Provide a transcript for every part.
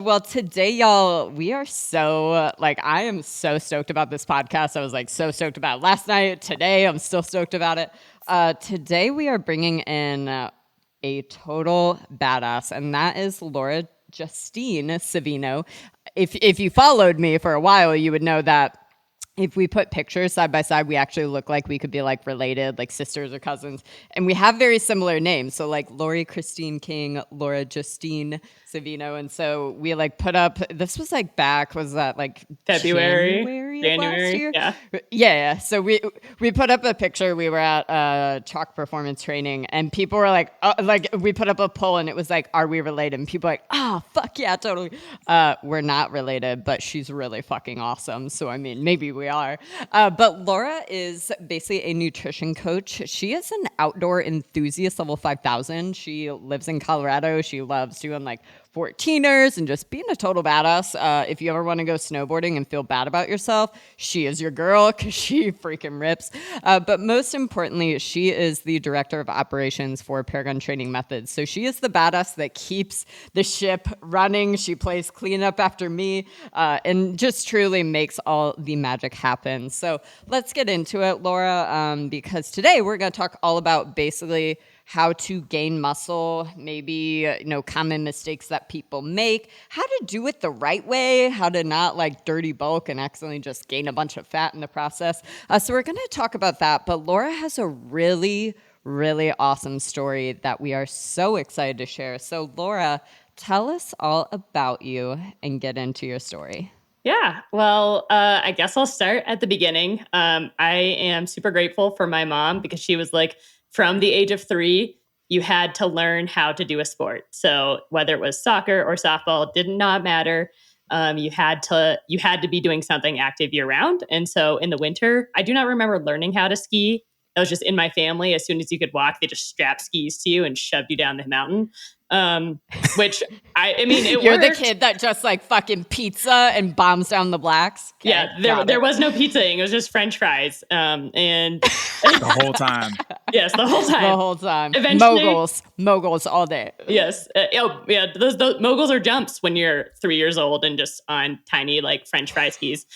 Well, today, y'all, we are so I am so stoked about this podcast. I was so stoked about it last night. Today, I'm still stoked about it. Today, we are bringing in a total badass, and that is Laura Justine Savino. If you followed me for a while, you would know that if we put pictures side by side, we actually look like we could be related, like sisters or cousins. And we have very similar names. So Lori Christine King, Laura Justine Savino. And so we put up, this was back, was that January of last year? Yeah. Yeah. So we put up a picture. We were at Chalk Performance Training and people were we put up a poll and it was are we related? And people were oh, fuck yeah, totally. We're not related, but she's really fucking awesome. So, I mean, maybe we are. But Laura is basically a nutrition coach. She is an outdoor enthusiast level 5,000. She lives in Colorado. She loves doing 14ers and just being a total badass. If you ever want to go snowboarding and feel bad about yourself, she is your girl because she freaking rips. But most importantly, she is the director of operations for Paragon Training Methods. So she is the badass that keeps the ship running. She plays cleanup after me and just truly makes all the magic happen. So let's get into it, Laura, because today we're going to talk all about basically how to gain muscle, maybe, common mistakes that people make, how to do it the right way, how to not dirty bulk and accidentally just gain a bunch of fat in the process. So we're going to talk about that. But Laura has a really, really awesome story that we are so excited to share. So Laura, tell us all about you and get into your story. Yeah. Well, I guess I'll start at the beginning. I am super grateful for my mom because she was from the age of 3, you had to learn how to do a sport. So whether it was soccer or softball, did not matter. You had to be doing something active year round. And so in the winter, I do not remember learning how to ski. That was just in my family. As soon as you could walk, they just strapped skis to you and shoved you down the mountain. Which I mean, You're worked. The kid that just fucking pizza and bombs down the blacks. Okay, yeah, there was no pizzaing. It was just French fries. And the whole time. Yes, the whole time. The whole time. Eventually, moguls all day. Yes. Those moguls are jumps when you're 3 years old and just on tiny French fry skis.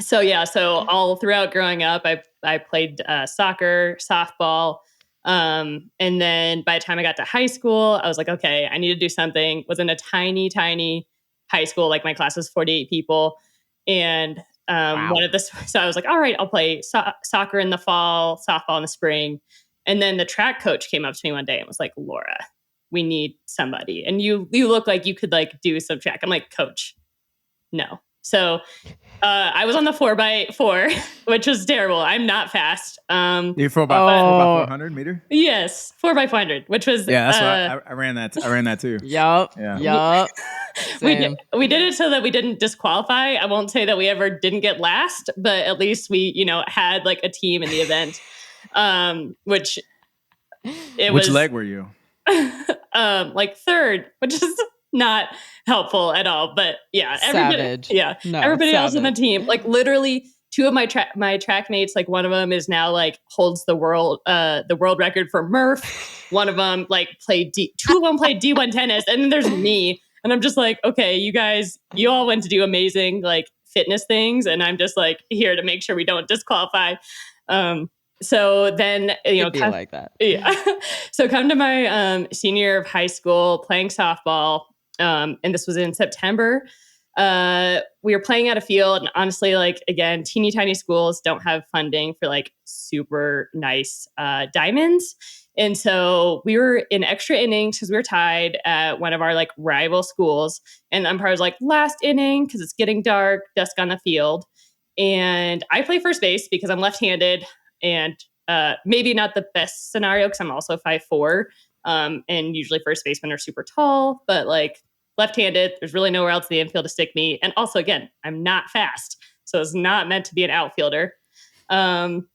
So all throughout growing up, I played soccer, softball. And then by the time I got to high school, I was like, okay, I need to do something. Was in a tiny, tiny high school. My class was 48 people. And Wow. so I was like, all right, I'll play soccer in the fall, softball in the spring. And then the track coach came up to me one day and was like, Laura, we need somebody. And you look like you could do some track. I'm like, coach, no. So I was on the 4x4, which was terrible. I'm not fast. You 4x400 meter? Yes, 4x400, which was that's what I ran that. I ran that too. Yup. We did it so that we didn't disqualify. I won't say that we ever didn't get last, but at least we had a team in the event. Which leg were you? Third, which is not helpful at all. But yeah, everybody else on the team, literally 2 of my track mates, one of them is now holds the world record for Murph. One of them played 2 of them played D1 tennis, and then there's me, and I'm just okay, you guys, you all went to do amazing fitness things, and I'm just here to make sure we don't disqualify. So then, be like that. Yeah. So come to my senior year of high school, playing softball. And this was in September. We were playing at a field, and honestly, again, teeny tiny schools don't have funding for super nice diamonds. And so we were in extra innings because we were tied at one of our rival schools. And umpire was last inning because it's getting dark, dusk on the field. And I play first base because I'm left-handed, and maybe not the best scenario because I'm also 5'4". And usually first basemen are super tall, but left-handed, there's really nowhere else in the infield to stick me. And also, again, I'm not fast, so it's not meant to be an outfielder. And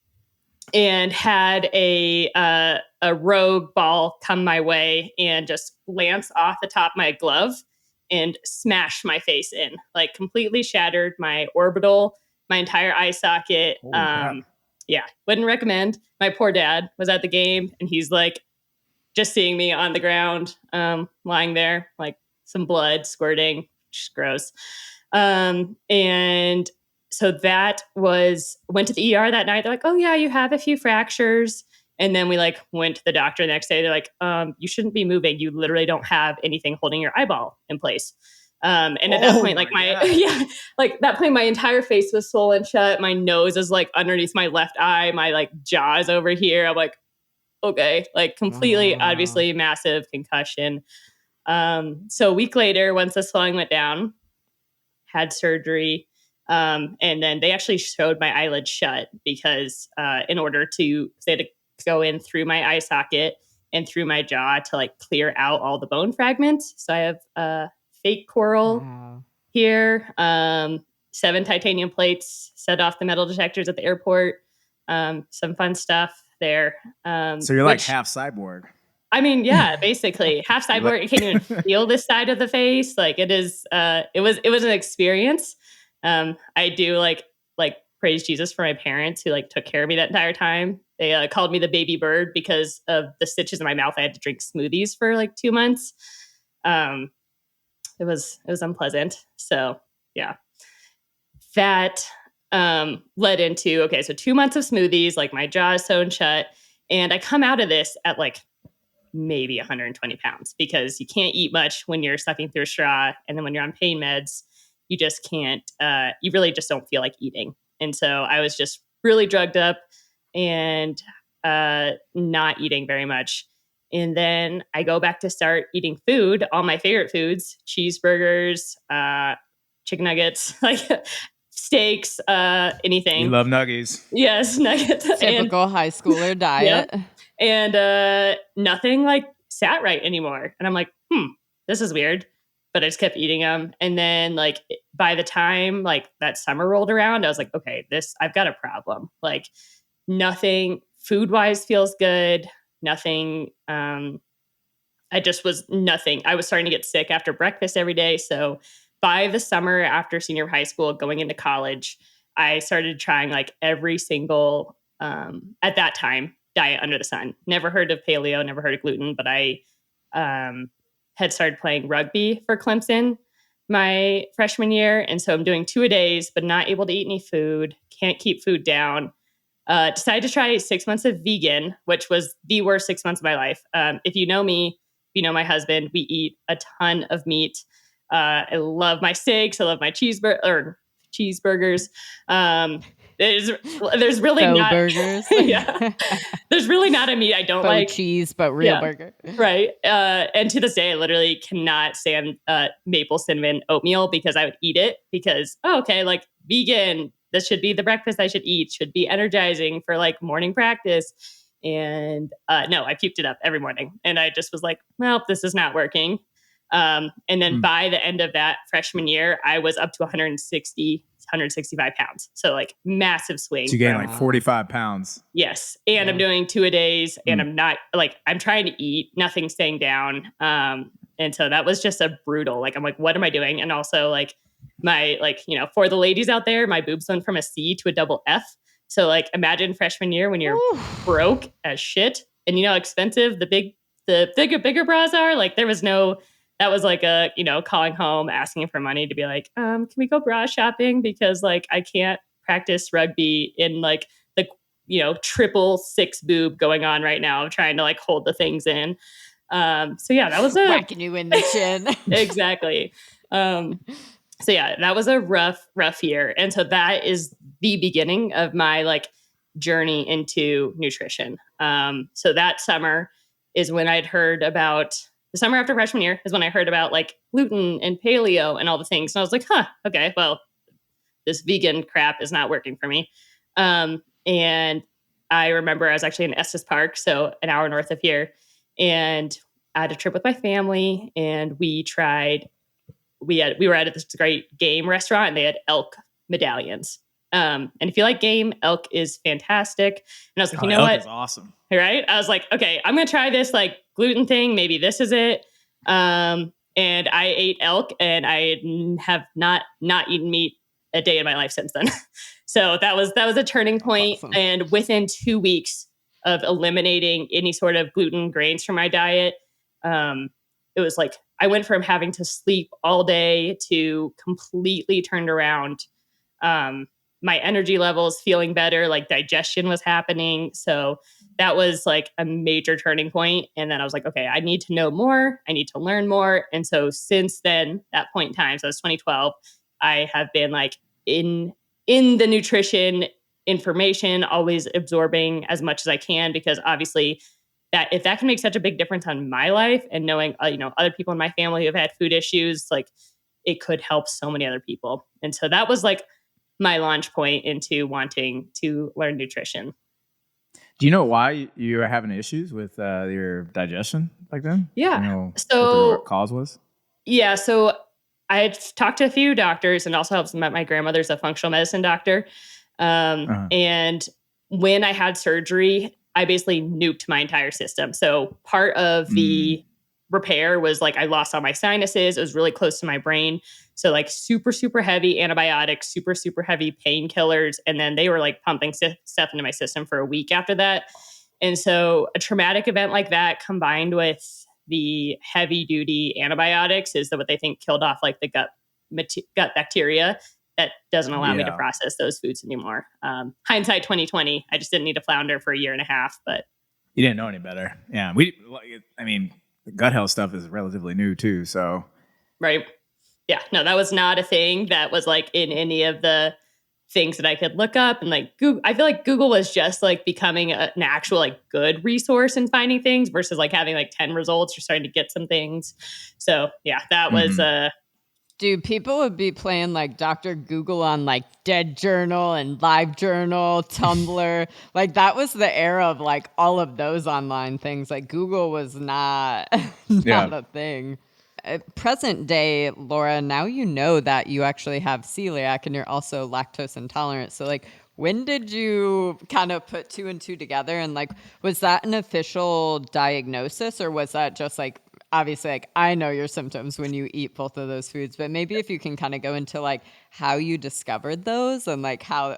had a rogue ball come my way and just glance off the top of my glove and smash my face in, completely shattered my orbital, my entire eye socket. Yeah, wouldn't recommend. My poor dad was at the game, and he's just seeing me on the ground, lying there, some blood squirting, which is gross. And so that went to the ER that night. They're like, oh yeah, you have a few fractures. And then we like went to the doctor the next day. They're like, you shouldn't be moving. You literally don't have anything holding your eyeball in place. And at that point, like that point, my entire face was swollen shut. My nose is like underneath my left eye. My like jaw is over here. I'm like, okay, like completely, obviously massive concussion. So a week later, once the swelling went down, had surgery. And then they actually showed my eyelid shut because in order to, they had to go in through my eye socket and through my jaw to like clear out all the bone fragments. So I have fake coral here, 7 titanium plates, set off the metal detectors at the airport. Some fun stuff there. So you're like half cyborg. I mean, yeah, basically half cyborg. You can't even feel this side of the face. Like it is, it was an experience. I do like praise Jesus for my parents who like took care of me that entire time. They called me the baby bird because of the stitches in my mouth. I had to drink smoothies for like 2 months. It was unpleasant. So yeah, that led into, okay, so 2 months of smoothies, like my jaw is sewn shut. And I come out of this at like maybe 120 pounds because you can't eat much when you're sucking through a straw. And then when you're on pain meds, you just can't, you really just don't feel like eating. And so I was just really drugged up and not eating very much. And then I go back to start eating food, all my favorite foods, cheeseburgers, chicken nuggets, like steaks, anything. You love nuggies. Yes, nuggets. Typical high schooler diet. Yep. And nothing like sat right anymore. And I'm like, this is weird. But I just kept eating them. And then like by the time like that summer rolled around, I was like, okay, I've got a problem. Like nothing food wise feels good. Nothing. I just was nothing. I was starting to get sick after breakfast every day. So by the summer after senior high school, going into college, I started trying like every single, at that time, diet under the sun. Never heard of paleo, never heard of gluten, but I had started playing rugby for Clemson my freshman year. And so I'm doing 2-a-days, but not able to eat any food, can't keep food down. Decided to try 6 months of vegan, which was the worst 6 months of my life. If you know me, if you know my husband, we eat a ton of meat. I love my steaks. I love my cheeseburgers. There's really not burgers. Yeah. There's really not a meat I don't like. Cheese, but real burger. Right. And to this day, I literally cannot stand maple cinnamon oatmeal because I would eat it because, like vegan, this should be the breakfast I should eat, should be energizing for like morning practice. And no, I puked it up every morning. And I just was like, well, this is not working. And then by the end of that freshman year, I was up to 165 pounds. So like massive swing. So you gained like 45 pounds. Yes. And I'm doing 2-a-days and I'm not like, I'm trying to eat, nothing staying down. And so that was just a brutal, like, I'm like, what am I doing? And also like my, like, for the ladies out there, my boobs went from a C to a double F. So like, imagine freshman year when you're broke as shit and how expensive the bigger bras are. Like there was that was like a, calling home, asking for money to be like, can we go bra shopping? Because like, I can't practice rugby in like the, 666 boob going on right now, trying to like hold the things in. So yeah, that was whacking you in the chin. Exactly. So yeah, that was a rough year. And so that is the beginning of my like journey into nutrition. So that summer is when I'd heard about the summer after freshman year is when I heard about like gluten and paleo and all the things. And I was like, okay, well, this vegan crap is not working for me. And I remember I was actually in Estes Park, so an hour north of here. And I had a trip with my family and we were at this great game restaurant and they had elk medallions. And if you like game, elk is fantastic. And I was like, you know what? Elk is awesome. Right? I was like, okay, I'm going to try this like gluten thing. Maybe this is it. And I ate elk and I have not eaten meat a day in my life since then. So that was a turning point. Awesome. And within 2 weeks of eliminating any sort of gluten grains from my diet, it was like, I went from having to sleep all day to completely turned around. My energy levels feeling better, like digestion was happening. So that was like a major turning point. And then I was like, okay, I need to know more. I need to learn more. And so since then, that point in time, so it was 2012, I have been like in the nutrition information, always absorbing as much as I can, because obviously that if that can make such a big difference on my life, and knowing, other people in my family who have had food issues, like it could help so many other people. And so that was like my launch point into wanting to learn nutrition. Do you know why you were having issues with your digestion back then? Yeah. Do you know So what the cause was? Yeah. So I had talked to a few doctors, and also helps my grandmother's a functional medicine doctor. And when I had surgery, I basically nuked my entire system. So part of the repair was like I lost all my sinuses. It was really close to my brain. So like super, super heavy antibiotics, super, super heavy painkillers. And then they were like pumping stuff into my system for a week after that. And so a traumatic event like that combined with the heavy duty antibiotics is what they think killed off like the gut bacteria that doesn't allow me to process those foods anymore. Hindsight 2020, I just didn't need to flounder for a year and a half, but you didn't know any better. Yeah. The gut health stuff is relatively new too. So, right. Yeah, no, that was not a thing that was like in any of the things that I could look up. And like Google, I feel like Google was just like becoming an actual like good resource in finding things versus like having like 10 results. You're starting to get some things. So yeah, that was Dude, people would be playing like Dr. Google on like Dead Journal and Live Journal, Tumblr. Like that was the era of like all of those online things. Like Google was not a thing. Present day, Laura, now you know that you actually have celiac and you're also lactose intolerant. So like when did you kind of put two and two together? And like, was that an official diagnosis, or was that just like, obviously, like I know your symptoms when you eat both of those foods, but maybe if you can kind of go into like how you discovered those and like how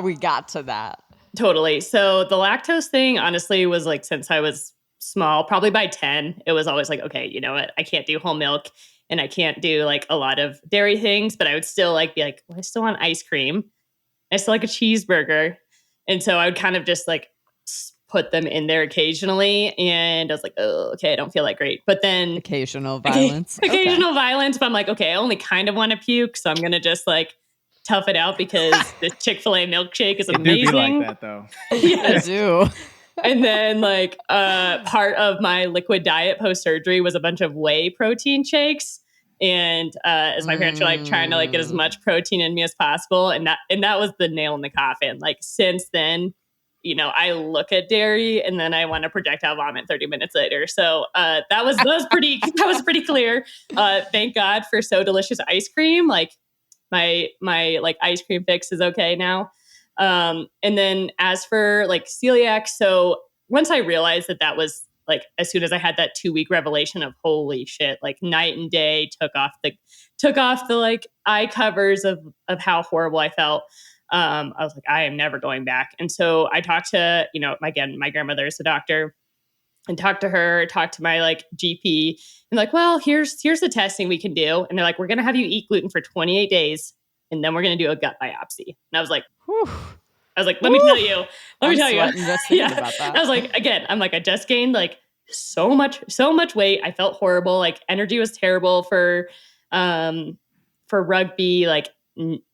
we got to that. Totally. So the lactose thing honestly was like since I was small, probably by 10, it was always like, okay, you know what? I can't do whole milk and I can't do like a lot of dairy things, but I would still like be like, well, I still want ice cream. I still like a cheeseburger. And so I would kind of just like put them in there occasionally. And I was like, oh, okay, I don't feel like great. But then occasional violence. Occasional violence. But I'm like, okay, I only kind of want to puke. So I'm going to just like tough it out because this Chick-fil-A milkshake is amazing. It do be like that though. Yes. I do. And then like part of my liquid diet post-surgery was a bunch of whey protein shakes. And as my parents were like trying to like get as much protein in me as possible. And that was the nail in the coffin. Like since then, you know, I look at dairy and then I want to projectile vomit 30 minutes later. So that was pretty clear. Thank God for So Delicious ice cream. Like my like ice cream fix is okay now. And then as for like celiac, so once I realized that was like, as soon as I had that 2-week revelation of holy shit, like night and day, took off the like eye covers of how horrible I felt. I was like, I am never going back. And so I talked to, my grandmother is a doctor, and talked to my like GP, and like, well, here's the testing we can do. And they're like, we're going to have you eat gluten for 28 days. And then we're going to do a gut biopsy. And I was like, whew. I was like, let me tell you. Yeah. About that. I was like, again, I'm like, I just gained like so much weight. I felt horrible. Like energy was terrible for rugby. Like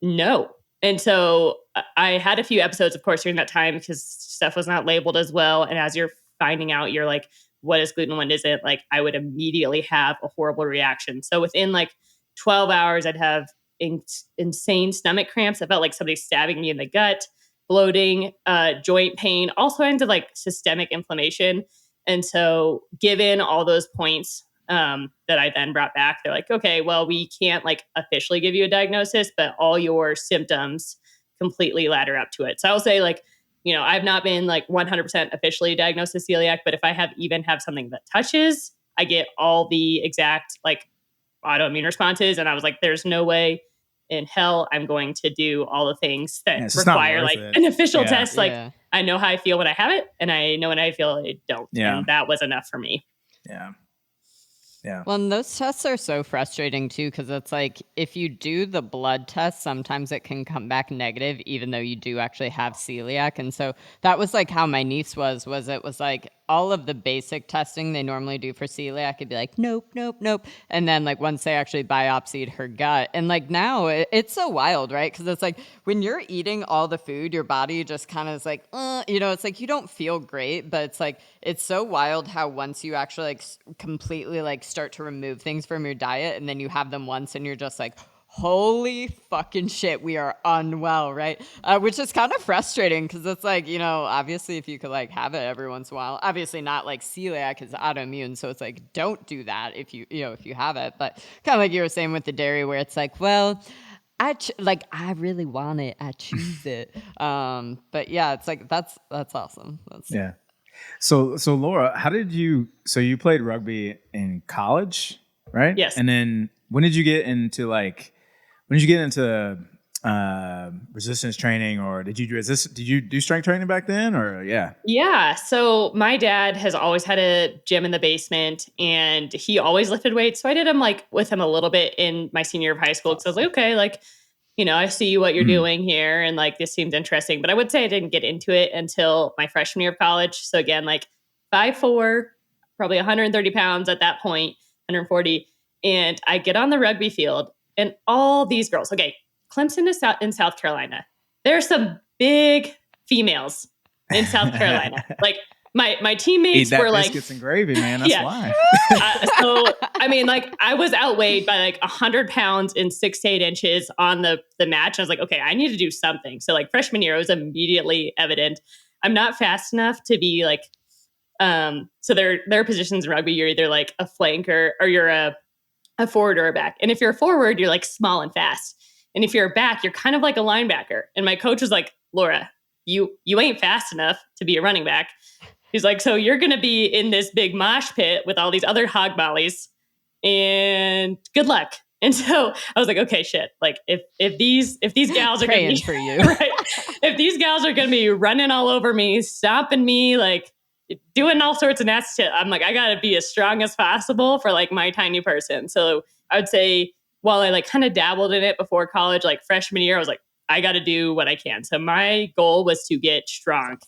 no. And so I had a few episodes, of course, during that time because stuff was not labeled as well. And as you're finding out, you're like, what is gluten? What isn't? Like I would immediately have a horrible reaction. So within like 12 hours, I'd have insane stomach cramps. I felt like somebody stabbing me in the gut, bloating, joint pain, all kinds of like systemic inflammation. And so given all those points that I then brought back, they're like, okay, well, we can't like officially give you a diagnosis, but all your symptoms completely ladder up to it. So I will say like, I've not been like 100% officially diagnosed as celiac, but if I have something that touches, I get all the exact like autoimmune responses. And I was like, there's no way in hell I'm going to do all the things that require like an official test. Like I know how I feel when I have it, and I know when I feel I don't. Yeah. And that was enough for me. Yeah. Yeah. Well, and those tests are so frustrating too, because it's like if you do the blood test, sometimes it can come back negative, even though you do actually have celiac. And so that was like how my niece was it was like all of the basic testing they normally do for celiac, it'd be like, nope, nope, nope. And then like once they actually biopsied her gut, and like now it's so wild, right? Because it's like when you're eating all the food, your body just kind of is like, it's like you don't feel great, but it's like, it's so wild how once you actually like completely like start to remove things from your diet and then you have them once and you're just like, holy fucking shit, we are unwell, right? Which is kind of frustrating because it's like, obviously if you could like have it every once in a while, obviously not like celiac is autoimmune. So it's like, don't do that if if you have it. But kind of like you were saying with the dairy where it's like, well, I really want it. I choose it. But yeah, it's like, that's awesome. Yeah. So Laura, so you played rugby in college, right? Yes. And then when did you get into resistance training, or did you do strength training back then, or yeah? Yeah. So my dad has always had a gym in the basement and he always lifted weights. So I did him like with him a little bit in my senior year of high school. Because I was like, okay, like, I see what you're doing here and like this seems interesting. But I would say I didn't get into it until my freshman year of college. So again, like 5'4", probably 130 pounds at that point, 140. And I get on the rugby field and all these girls, okay, Clemson is in South Carolina. There's some big females in South Carolina. Like my teammates were like biscuits and gravy, man. That's why. So I mean, like I was outweighed by like 100 pounds in 6 to 8 inches on the match. I was like, okay, I need to do something. So like freshman year, it was immediately evident. I'm not fast enough to be like. So there are positions in rugby. You're either like a flanker or you're a forward or a back. And if you're a forward, you're like small and fast. And if you're a back, you're kind of like a linebacker. And my coach was like, Laura, you ain't fast enough to be a running back. He's like, so you're going to be in this big mosh pit with all these other hog mollies and good luck. And so I was like, okay, shit. Like if these gals are going to be for you, right? If these gals are going to be running all over me, stomping me, like doing all sorts of nasty shit, I'm like, I got to be as strong as possible for like my tiny person. So I would say while I like kind of dabbled in it before college, like freshman year, I was like, I got to do what I can. So my goal was to get strong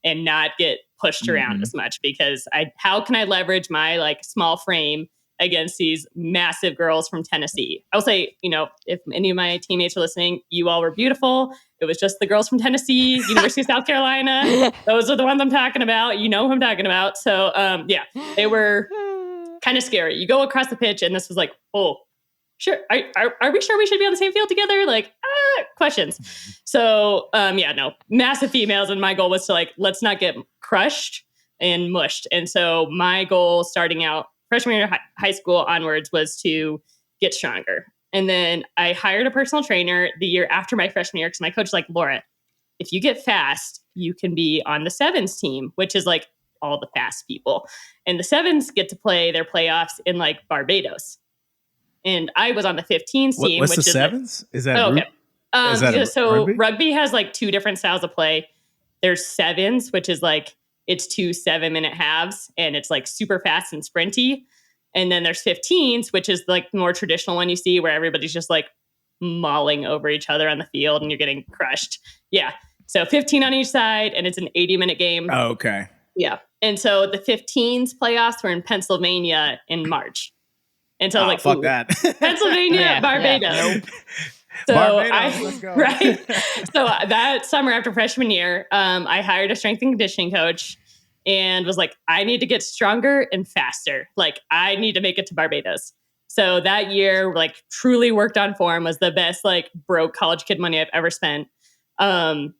and not get pushed around as much because how can I leverage my like small frame against these massive girls from Tennessee? I will say, if any of my teammates are listening, you all were beautiful. It was just the girls from Tennessee, University of South Carolina. Those are the ones I'm talking about. You know who I'm talking about. So yeah, they were kind of scary. You go across the pitch and this was like, oh, sure. Are we sure we should be on the same field together? Like, questions. So, yeah, no, massive females. And my goal was to like, let's not get crushed and mushed. And so my goal starting out freshman year of high school onwards was to get stronger. And then I hired a personal trainer the year after my freshman year because my coach was like, Laura, if you get fast, you can be on the sevens team, which is like all the fast people. And the sevens get to play their playoffs in like Barbados. And I was on the 15s team. What's which the is sevens? Is that okay? So rugby? Rugby has like 2 different styles of play. There's sevens, which is like it's 2 7-minute halves, and it's like super fast and sprinty. And then there's 15s, which is like the more traditional one you see, where everybody's just like mauling over each other on the field, and you're getting crushed. Yeah. So 15 on each side, and it's an 80-minute game. Oh, okay. Yeah. And so the 15s playoffs were in Pennsylvania in March. And so I was like, fuck that. Pennsylvania, Barbados. Yeah, nope. So Barbados, let's go. Right. So that summer after freshman year, I hired a strength and conditioning coach and was like, I need to get stronger and faster. Like I need to make it to Barbados. So that year, like truly worked on form, was the best like broke college kid money I've ever spent. Awesome.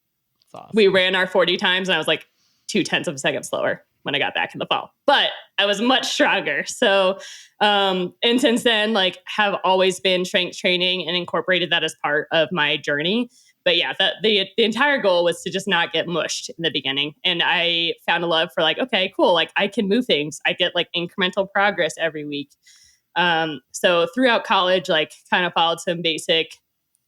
We ran our 40 times and I was like 0.2 of a second slower when I got back in the fall, but I was much stronger. So, and since then, like have always been strength training and incorporated that as part of my journey. But yeah, the entire goal was to just not get mushed in the beginning. And I found a love for like, okay, cool. Like I can move things. I get like incremental progress every week. So throughout college, like kind of followed some basic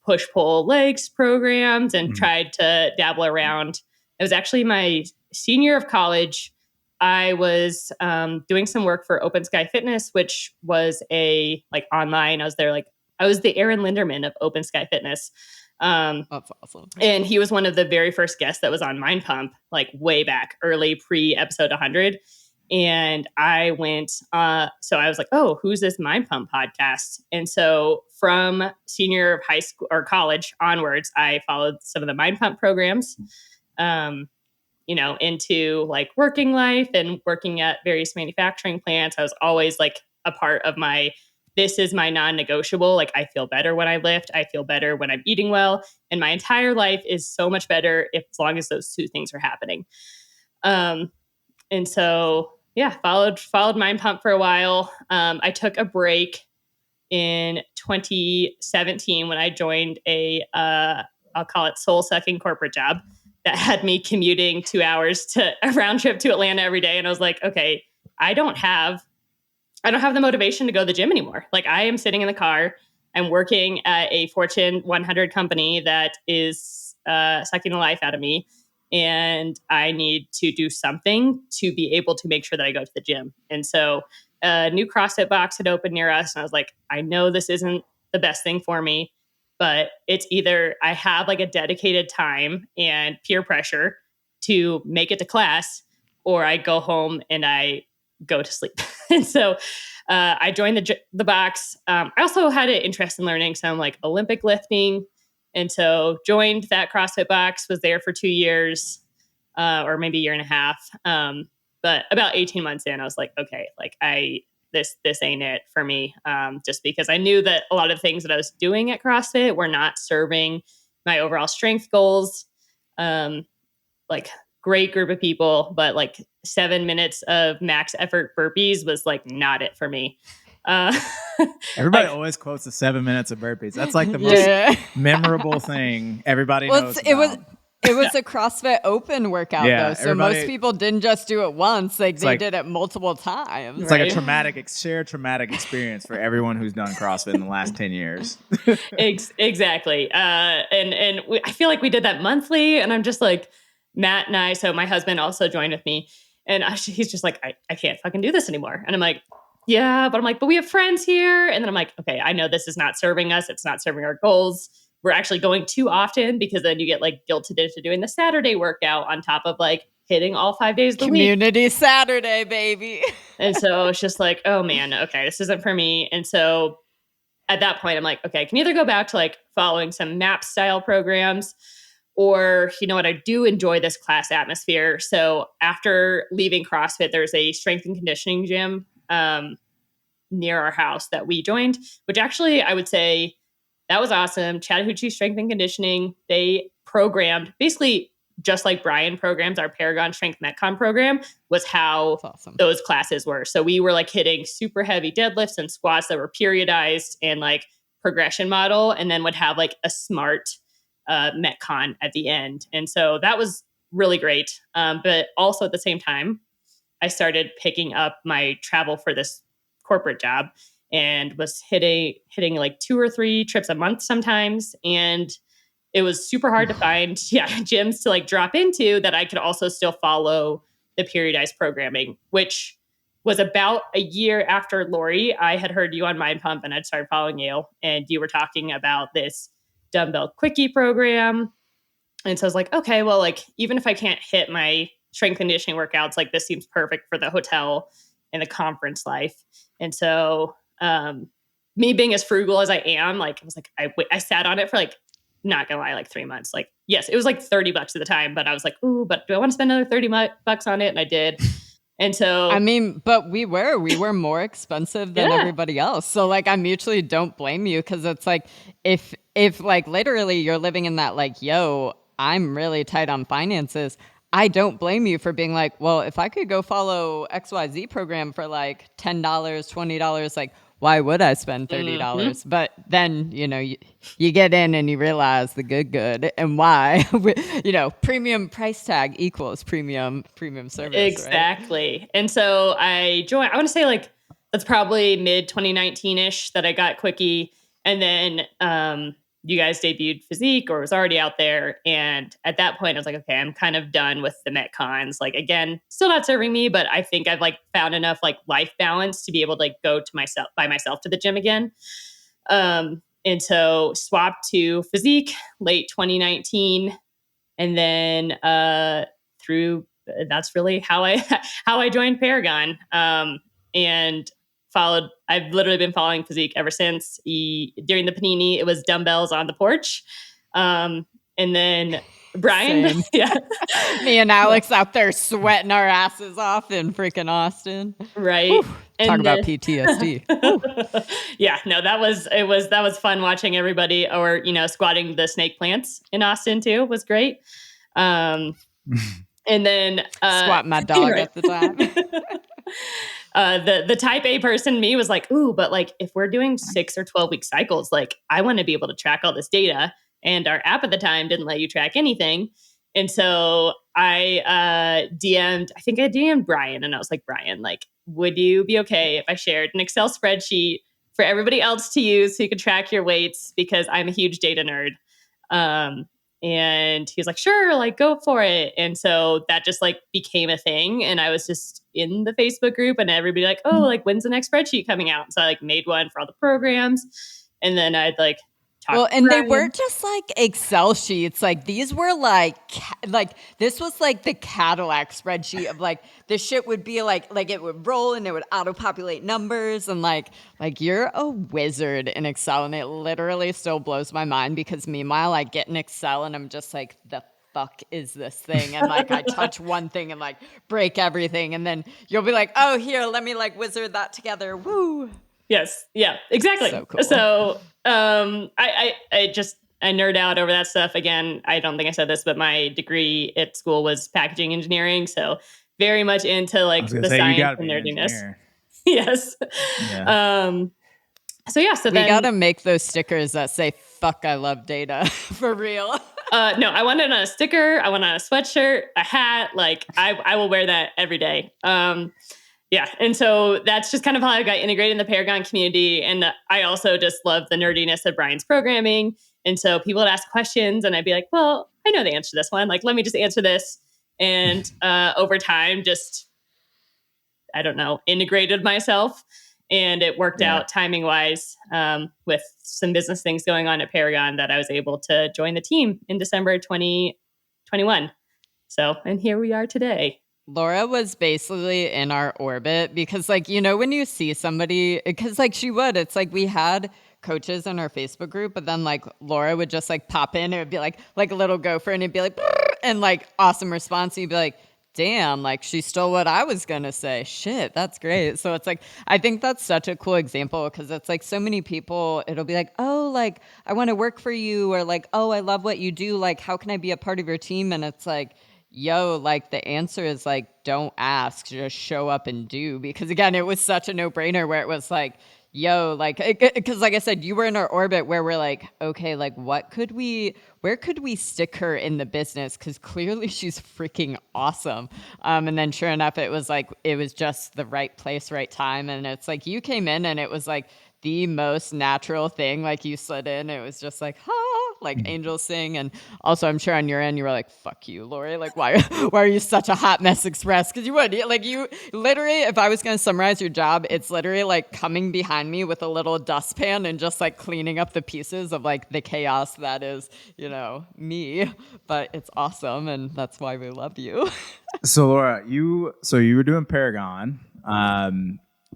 push-pull legs programs and tried to dabble around. It was actually my senior year of college. I was doing some work for Open Sky Fitness, which was online. I was the Aaron Linderman of Open Sky Fitness. That's awesome. And he was one of the very first guests that was on Mind Pump, like way back, early pre-episode 100. And I went, so I was like, oh, who's this Mind Pump podcast? And so from senior year of high school or college onwards, I followed some of the Mind Pump programs, into like working life and working at various manufacturing plants. I was always like a part of this is my non-negotiable. Like I feel better when I lift. I feel better when I'm eating well. And my entire life is so much better as long as those two things are happening. And so, yeah, followed Mind Pump for a while. I took a break in 2017 when I joined I'll call it soul-sucking corporate job that had me commuting 2 hours to a round trip to Atlanta every day. And I was like, okay, I don't have the motivation to go to the gym anymore. Like I am sitting in the car. I'm working at a Fortune 100 company that is sucking the life out of me. And I need to do something to be able to make sure that I go to the gym. And so a new CrossFit box had opened near us. And I was like, I know this isn't the best thing for me, but it's either I have like a dedicated time and peer pressure to make it to class, or I go home and I go to sleep. And so I joined the box. I also had an interest in learning some like Olympic lifting. And so joined that CrossFit box, was there for 2 years, or maybe a year and a half. But about 18 months in, I was like, okay, like this ain't it for me. Just because I knew that a lot of things that I was doing at CrossFit were not serving my overall strength goals. Like great group of people, but like 7 minutes of max effort burpees was like not it for me. Everybody always quotes the 7 minutes of burpees. That's like the most memorable thing everybody knows about. It was a CrossFit Open workout though, so most people didn't just do it once; they did it multiple times. It's like a shared traumatic experience for everyone who's done CrossFit in the last 10 years. Exactly, and I feel like we did that monthly, and I'm just like Matt and I. So my husband also joined with me, and he's just like, I can't fucking do this anymore, and I'm like, yeah, but I'm like, but we have friends here, and then I'm like, okay, I know this is not serving us; it's not serving our goals. We're actually going too often because then you get like guilted into doing the Saturday workout on top of like hitting all 5 days of the week. Community Saturday, baby. And so it's just like, oh man, okay, this isn't for me. And so at that point, I'm like, okay, I can either go back to like following some MAP style programs, or you know what, I do enjoy this class atmosphere. So after leaving CrossFit, there's a strength and conditioning gym near our house that we joined, which actually I would say that was awesome. Chattahoochee Strength and Conditioning, they programmed basically just like Brian programs our Paragon Strength Metcon program, was how those classes were. So we were like hitting super heavy deadlifts and squats that were periodized and like progression model, and then would have like a smart Metcon at the end. And so that was really great. But also at the same time, I started picking up my travel for this corporate job, and was hitting like 2 or 3 trips a month sometimes. And it was super hard to find gyms to like drop into that I could also still follow the periodized programming, which was about a year after Lori. I had heard you on Mind Pump and I'd started following you, and you were talking about this dumbbell quickie program. And so I was like, okay, well, like even if I can't hit my strength conditioning workouts, like this seems perfect for the hotel and the conference life. And so me being as frugal as I am, like I was like, I sat on it for like, not gonna lie, like 3 months. Like, yes, it was like $30 at the time, but I was like, ooh, but do I want to spend another $30 on it? And I did. And so, I mean, but we were more expensive than everybody else. So like, I mutually don't blame you, because it's like, if like literally you're living in that like, yo, I'm really tight on finances, I don't blame you for being like, well, if I could go follow XYZ program for like $10, $20, like, why would I spend $30? Mm-hmm. But then, you know, you get in and you realize the good and why, you know, premium price tag equals premium service. Exactly. Right? And so I joined, I want to say like, that's probably mid 2019-ish that I got Quickie. And then you guys debuted Physique or was already out there. And at that point, I was like, okay, I'm kind of done with the Metcons. Like, again, still not serving me, but I think I've like found enough like life balance to be able to like go to myself by myself to the gym again. And so swapped to Physique late 2019. And then that's really how I joined Paragon. And I've literally been following Physique ever since. During the panini, it was dumbbells on the porch. And then Brian, yeah. Me and Alex out there sweating our asses off in freaking Austin. Right. Whew. Talk about PTSD. Yeah, no, that was fun watching everybody, or, squatting the snake plants in Austin too was great. And then squat my dog at the time. The type A person me was like, ooh, but like if we're doing 6 or 12-week cycles, like I want to be able to track all this data. And our app at the time didn't let you track anything. And so I DM'd Brian, and I was like, Brian, like, would you be okay if I shared an Excel spreadsheet for everybody else to use so you could track your weights? Because I'm a huge data nerd. And he was like, sure, like go for it. And so that just like became a thing. And I was just in the Facebook group, and everybody like, oh, like when's the next spreadsheet coming out? So I like made one for all the programs. And then I'd like, and they weren't just like Excel sheets. Like these were like this was like the Cadillac spreadsheet of like this shit would be like it would roll and it would auto-populate numbers, and like you're a wizard in Excel, and it literally still blows my mind because meanwhile I get in Excel and I'm just like, the fuck is this thing? And like I touch one thing and like break everything, and then you'll be like, oh, here, let me like wizard that together. Woo. Yes. Yeah, exactly. So cool. So I nerd out over that stuff. Again, I don't think I said this, but my degree at school was packaging engineering. So very much into like the science and nerdiness. Yes. Yeah. So we gotta make those stickers that say "fuck, I love data" for real. No, I wanted a sticker. I want a sweatshirt, a hat. Like I will wear that every day. Yeah. And so that's just kind of how I got integrated in the Paragon community. And I also just love the nerdiness of Brian's programming. And so people would ask questions and I'd be like, well, I know the answer to this one. Like, let me just answer this. And over time, just, I don't know, integrated myself. And it worked out timing wise with some business things going on at Paragon that I was able to join the team in December 2021. So, and here we are today. Laura was basically in our orbit because, like, when you see somebody, because, like, it's like we had coaches in our Facebook group, but then, like, Laura would just, like, pop in. It would be, like a little gopher, and it'd be, like, and, like, awesome response. You'd be, like, damn, like, she stole what I was going to say. Shit, that's great. So it's, like, I think that's such a cool example because it's, like, so many people, it'll be, like, oh, like, I want to work for you, or, like, oh, I love what you do. Like, how can I be a part of your team? And it's, like, yo, like the answer is like, don't ask, just show up and do. Because again, it was such a no-brainer where it was like, yo, like, because like I said, you were in our orbit where we're like, okay, like where could we stick her in the business? Because clearly she's freaking awesome. And then sure enough, it was just the right place, right time. And it's like, you came in and it was like the most natural thing. Like you slid in, it was just like, like angels sing. And also I'm sure on your end you were like, fuck you, Lori, like why are you such a hot mess express? Because you would, like, you literally, if I was going to summarize your job, it's literally like coming behind me with a little dustpan and just like cleaning up the pieces of like the chaos that is, me. But it's awesome, and that's why we love you. So Laura, you were doing Paragon.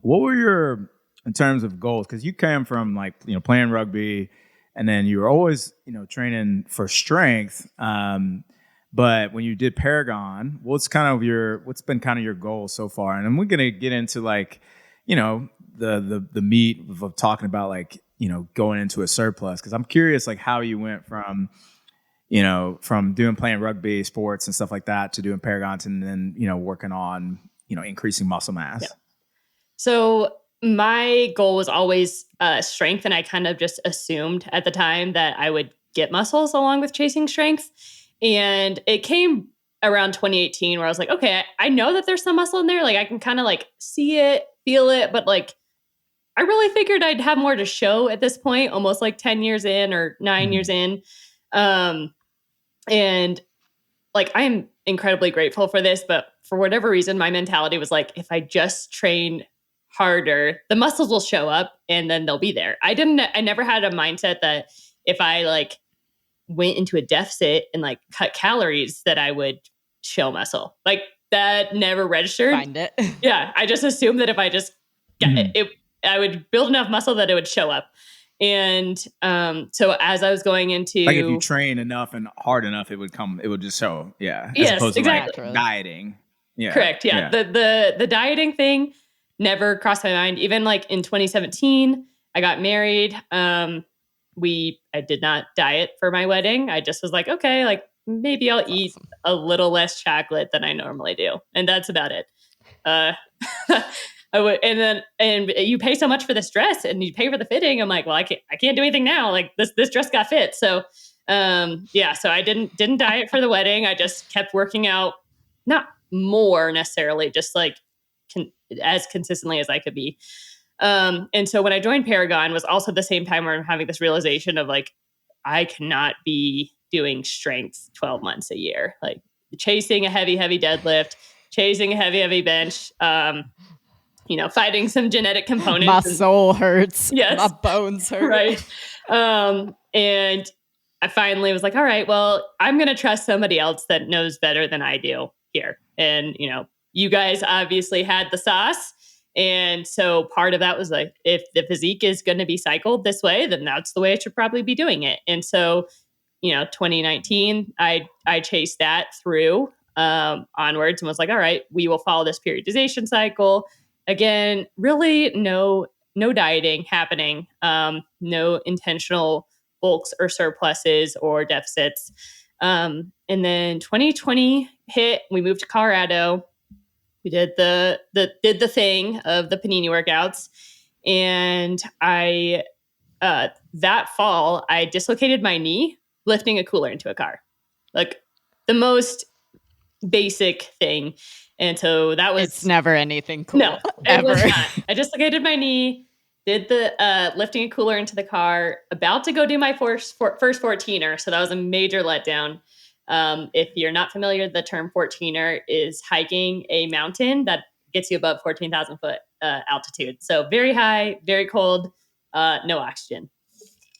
What were your, in terms of goals, because you came from like playing rugby, and then you were always, training for strength. But when you did Paragon, what's been kind of your goal so far? And then we're gonna get into like, the meat of talking about like, going into a surplus. Because I'm curious like how you went from playing rugby, sports and stuff like that to doing Paragon, and then, working on, increasing muscle mass. Yeah. So my goal was always strength, and I kind of just assumed at the time that I would get muscles along with chasing strength. And it came around 2018 where I was like, okay, I know that there's some muscle in there. Like I can kind of like see it, feel it, but like I really figured I'd have more to show at this point, almost like 10 years in or 9 years in. And like, I'm incredibly grateful for this, but for whatever reason, my mentality was like, if I just train harder, the muscles will show up and then they'll be there. I never had a mindset that if I like went into a deficit and like cut calories that I would show muscle. Like that never registered. Find it. Yeah. I just assumed that if I just got it, I would build enough muscle that it would show up. And so as I was going into, like if you train enough and hard enough, it would just show. Yeah. As yes, opposed to exactly. like dieting. Yeah. Correct. Yeah. The dieting thing never crossed my mind. Even like in 2017, I got married. I did not diet for my wedding. I just was like, okay, like maybe I'll eat a little less chocolate than I normally do. And that's about it. I would, and you pay so much for this dress and you pay for the fitting. I'm like, well, I can't do anything now. Like this dress got fit. So, so I didn't diet for the wedding. I just kept working out, not more necessarily, just like as consistently as I could be. And so when I joined Paragon was also the same time where I'm having this realization of like, I cannot be doing strength 12 months a year, like chasing a heavy deadlift, chasing a heavy bench, fighting some genetic components. My soul hurts. Yes. My bones hurt. Right. And I finally was like, all right, well, I'm going to trust somebody else that knows better than I do here. And, you guys obviously had the sauce. And so part of that was like, if the physique is going to be cycled this way, then that's the way I should probably be doing it. And so, 2019, I chased that through onwards and was like, all right, we will follow this periodization cycle. Again, really no dieting happening, no intentional bulks or surpluses or deficits. And then 2020 hit, we moved to Colorado. We did the thing of the panini workouts, and I that fall I dislocated my knee lifting a cooler into a car, like the most basic thing. And so that was it's never anything cool. No, ever. It was not. I dislocated my knee, did the lifting a cooler into the car, about to go do my first 14er. So that was a major letdown. If you're not familiar, the term 14er is hiking a mountain that gets you above 14,000 foot altitude. So very high, very cold, no oxygen.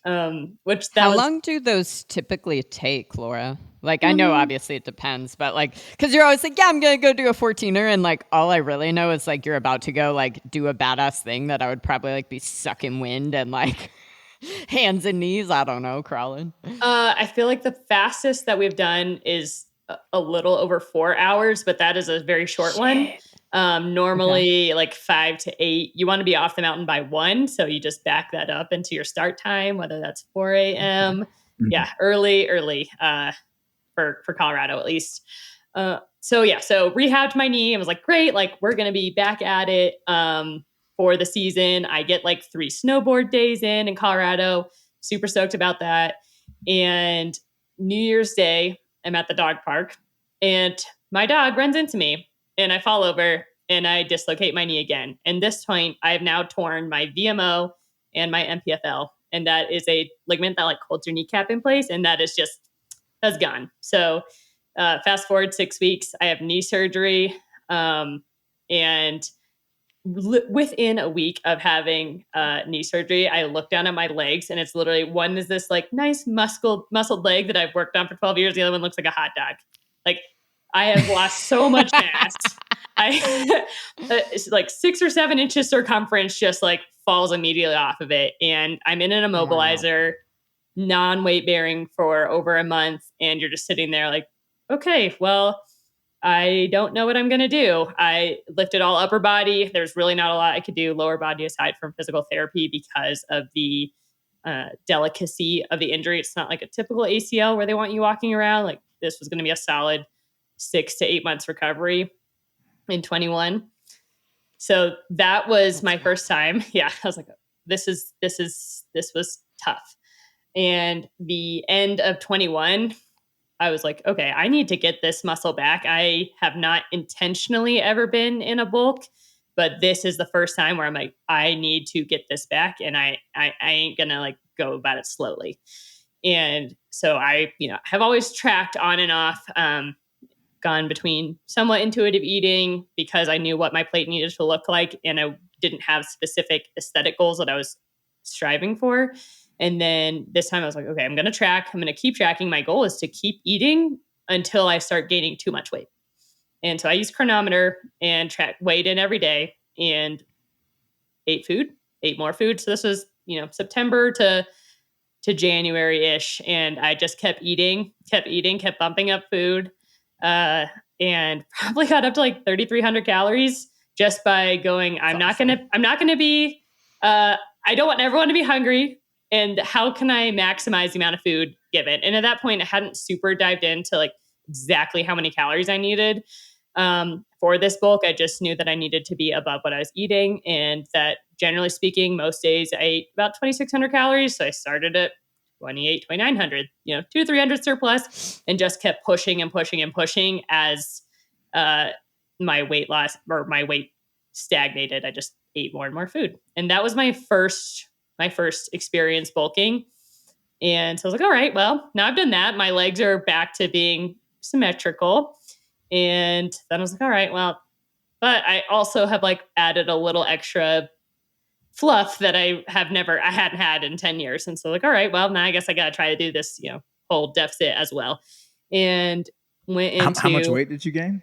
How long do those typically take, Laura? Like, I know obviously it depends, but like, cause you're always like, yeah, I'm going to go do a 14er. And like, all I really know is like, you're about to go like do a badass thing that I would probably like be sucking wind and like hands and knees, I don't know, crawling. I feel like the fastest that we've done is a little over 4 hours, but that is a very short one. Normally like 5 to 8, you want to be off the mountain by 1. So you just back that up into your start time, whether that's 4 a.m. Yeah. Early, for Colorado, at least. So rehabbed my knee and was like, great. Like we're going to be back at it, for the season. I get like 3 snowboard days in Colorado. Super stoked about that. And New Year's Day, I'm at the dog park and my dog runs into me and I fall over and I dislocate my knee again. And this point I have now torn my VMO and my MPFL. And that is a ligament that like holds your kneecap in place. And that's gone. So fast forward 6 weeks, I have knee surgery. And within a week of having knee surgery, I look down at my legs and it's literally, one is this like nice muscled leg that I've worked on for 12 years. The other one looks like a hot dog. Like I have lost so much mass. It's like 6 or 7 inches circumference just like falls immediately off of it. And I'm in an immobilizer, non-weight bearing for over a month. And you're just sitting there like, okay, well, I don't know what I'm going to do. I lifted all upper body. There's really not a lot I could do lower body aside from physical therapy because of the delicacy of the injury. It's not like a typical ACL where they want you walking around. Like this was going to be a solid 6 to 8 months recovery in 21. So that was my first time. Yeah. I was like, this was tough. And the end of 21, I was like, okay, I need to get this muscle back. I have not intentionally ever been in a bulk. but this is the first time where I'm like, I need to get this back, and I ain't gonna like go about it slowly. And so I, have always tracked on and off, gone between somewhat intuitive eating because I knew what my plate needed to look like, and I didn't have specific aesthetic goals that I was striving for. And then this time I was like, okay, I'm going to track. I'm going to keep tracking. My goal is to keep eating until I start gaining too much weight. And so I used chronometer and weighed in every day and ate more food. So this was, September to January-ish. And I just kept eating, kept bumping up food. And probably got up to like 3,300 calories just by going, I'm not going to be, I don't want everyone to be hungry. And how can I maximize the amount of food given? And at that point, I hadn't super dived into like exactly how many calories I needed. For this bulk, I just knew that I needed to be above what I was eating, and that generally speaking, most days I ate about 2,600 calories. So I started at 2,900, 200 to 300 surplus, and just kept pushing and pushing and pushing as my weight loss or my weight stagnated. I just ate more and more food. And that was my first experience bulking. And so I was like, all right, well, now I've done that. My legs are back to being symmetrical. And then I was like, all right, well, but I also have like added a little extra fluff that I hadn't had in 10 years. And so like, all right, well, now I guess I got to try to do this, whole deficit as well. And went into how much weight did you gain?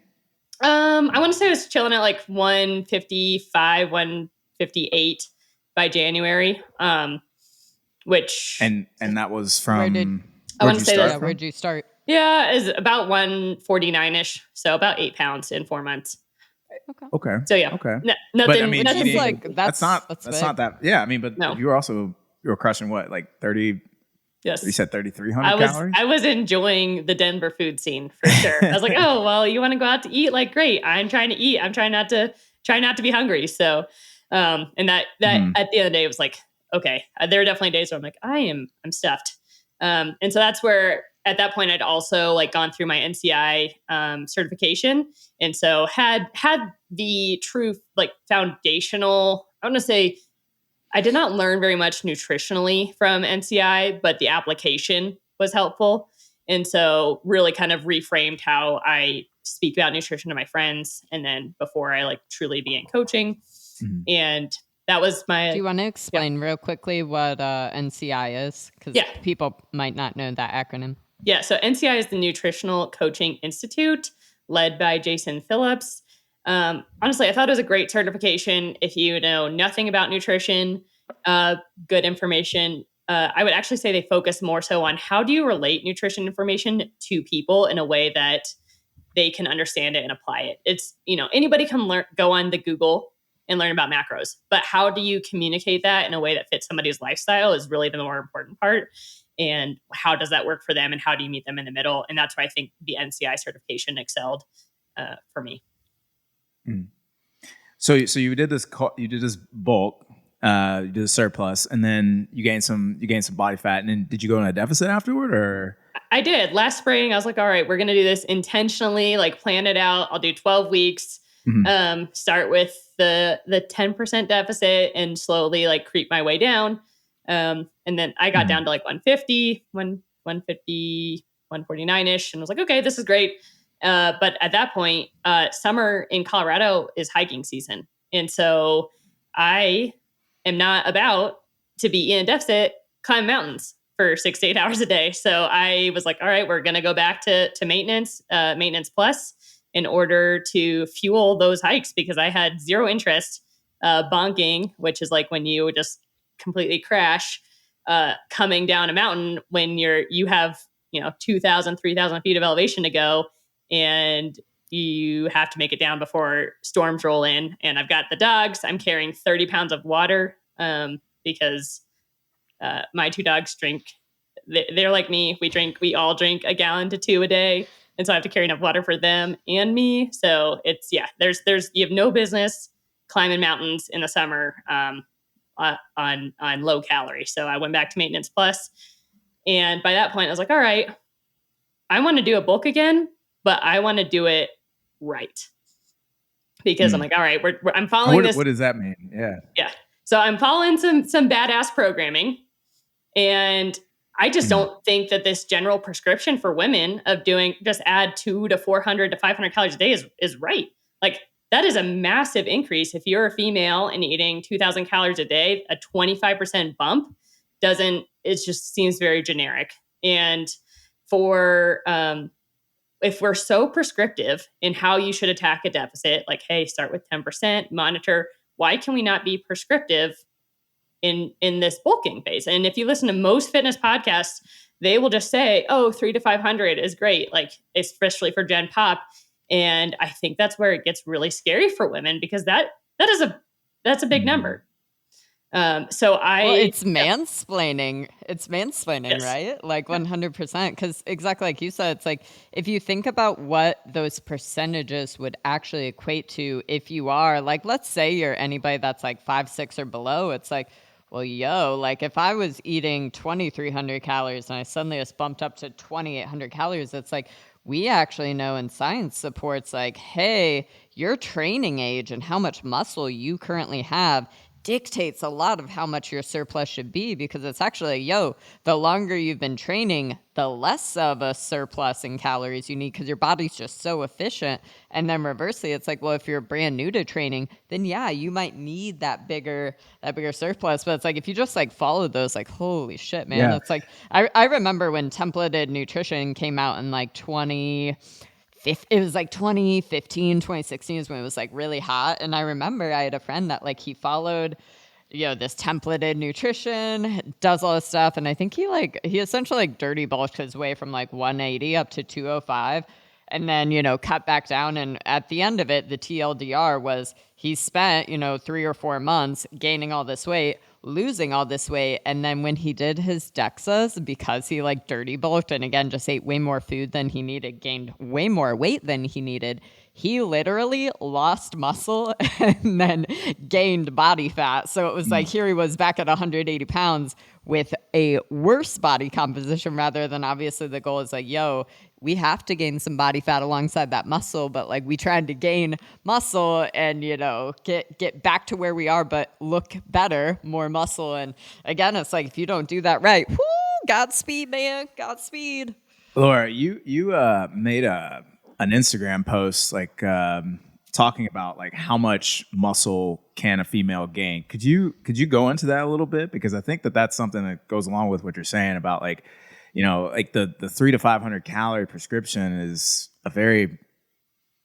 I want to say I was chilling at like 155, 158 by January. Which and that was from where'd you start? Yeah, is about 149-ish. So about 8 pounds in 4 months. Okay. So yeah. Okay. Nothing. But I mean, that's eating, like that's not that. Yeah, I mean, but no. you were crushing what, like 30? Yes. You said 3,300 calories? I was enjoying the Denver food scene for sure. I was like, oh, well, you want to go out to eat? Like, great. I'm trying to eat. I'm trying not to be hungry. So, and that at the end of the day, it was like, okay, there are definitely days where I'm like, I'm stuffed. And so that's where at that point I'd also like gone through my NCI certification. And so had the true like foundational, I want to say, I did not learn very much nutritionally from NCI, but the application was helpful. And so really kind of reframed how I speak about nutrition to my friends. And then before I like truly began coaching. Mm-hmm. And that was my... Do you want to explain real quickly what NCI is? Because people might not know that acronym. Yeah. So NCI is the Nutritional Coaching Institute, led by Jason Phillips. Honestly, I thought it was a great certification. If you know nothing about nutrition, good information. I would actually say they focus more so on how do you relate nutrition information to people in a way that they can understand it and apply it. It's, anybody can go on the Google and learn about macros, but how do you communicate that in a way that fits somebody's lifestyle is really the more important part. And how does that work for them, and how do you meet them in the middle? And that's why I think the NCI certification excelled for me. So you did this bulk, you did a surplus, and then you gained some body fat. And then did you go in a deficit afterward, or? I did. Last spring, I was like, all right, we're going to do this intentionally, like plan it out. I'll do 12 weeks, start with the 10% deficit and slowly like creep my way down. And then I got down to like 150, 149-ish. And I was like, okay, this is great. But at that point, summer in Colorado is hiking season. And so I am not about to be in a deficit, climb mountains for 6 to 8 hours a day. So I was like, all right, we're going to go back to maintenance plus in order to fuel those hikes, because I had zero interest bonking, which is like when you just completely crash coming down a mountain when you have 2,000, 3,000 feet of elevation to go, and you have to make it down before storms roll in. And I've got the dogs. I'm carrying 30 pounds of water because my 2 dogs drink. They're like me. We all drink 1 gallon to 2 a day. And so I have to carry enough water for them and me. So it's, you have no business climbing mountains in the summer on low calorie. So I went back to maintenance plus. And by that point I was like, all right, I want to do a bulk again, but I want to do it right. because I'm like, all right, I'm following this. What does that mean? Yeah. Yeah. So I'm following some badass programming, and I just don't think that this general prescription for women of doing just add 200 to 400 to 500 calories a day is right. Like that is a massive increase. If you're a female and eating 2,000 calories a day, a 25% bump it just seems very generic. And for, if we're so prescriptive in how you should attack a deficit, like, hey, start with 10%, monitor, why can we not be prescriptive in this bulking phase? And if you listen to most fitness podcasts, they will just say, oh, 300 to 500 is great, like especially for Gen Pop. And I think that's where it gets really scary for women, because that's a big number. Well, it's mansplaining. It's mansplaining, Yes. right? Like 100%. Because exactly like you said, it's like if you think about what those percentages would actually equate to, if you are like, let's say you're anybody that's like 5'6" or below, it's like, well, like if I was eating 2,300 calories and I suddenly just bumped up to 2,800 calories, it's like, we actually know, and science supports, like, hey, your training age and how much muscle you currently have dictates a lot of how much your surplus should be, because it's actually, the longer you've been training, the less of a surplus in calories you need, because your body's just so efficient. And then reversely, it's like, well, if you're brand new to training, then yeah, you might need that bigger surplus. But it's like, if you just like follow those, like, holy shit, man. Yeah. It's like, I remember when templated nutrition came out in like it was like 2015, 2016 is when it was like really hot. And I remember I had a friend that like he followed, this templated nutrition, does all this stuff. And I think he essentially like dirty bulked his way from like 180 up to 205. And then, cut back down. And at the end of it, the TLDR was he spent, 3 or 4 months gaining all this weight, losing all this weight. And then when he did his DEXAs, because he like dirty bulked and again, just ate way more food than he needed, gained way more weight than he needed, he literally lost muscle and then gained body fat. So it was like, here he was back at 180 pounds with a worse body composition, rather than, obviously the goal is like, we have to gain some body fat alongside that muscle, but like we tried to gain muscle and, get back to where we are, but look better, more muscle. And again, it's like, if you don't do that right, Godspeed, man, Godspeed. Laura, you made an Instagram post like talking about like how much muscle can a female gain. Could you go into that a little bit, because I think that's something that goes along with what you're saying about like, like the 300 to 500 calorie prescription is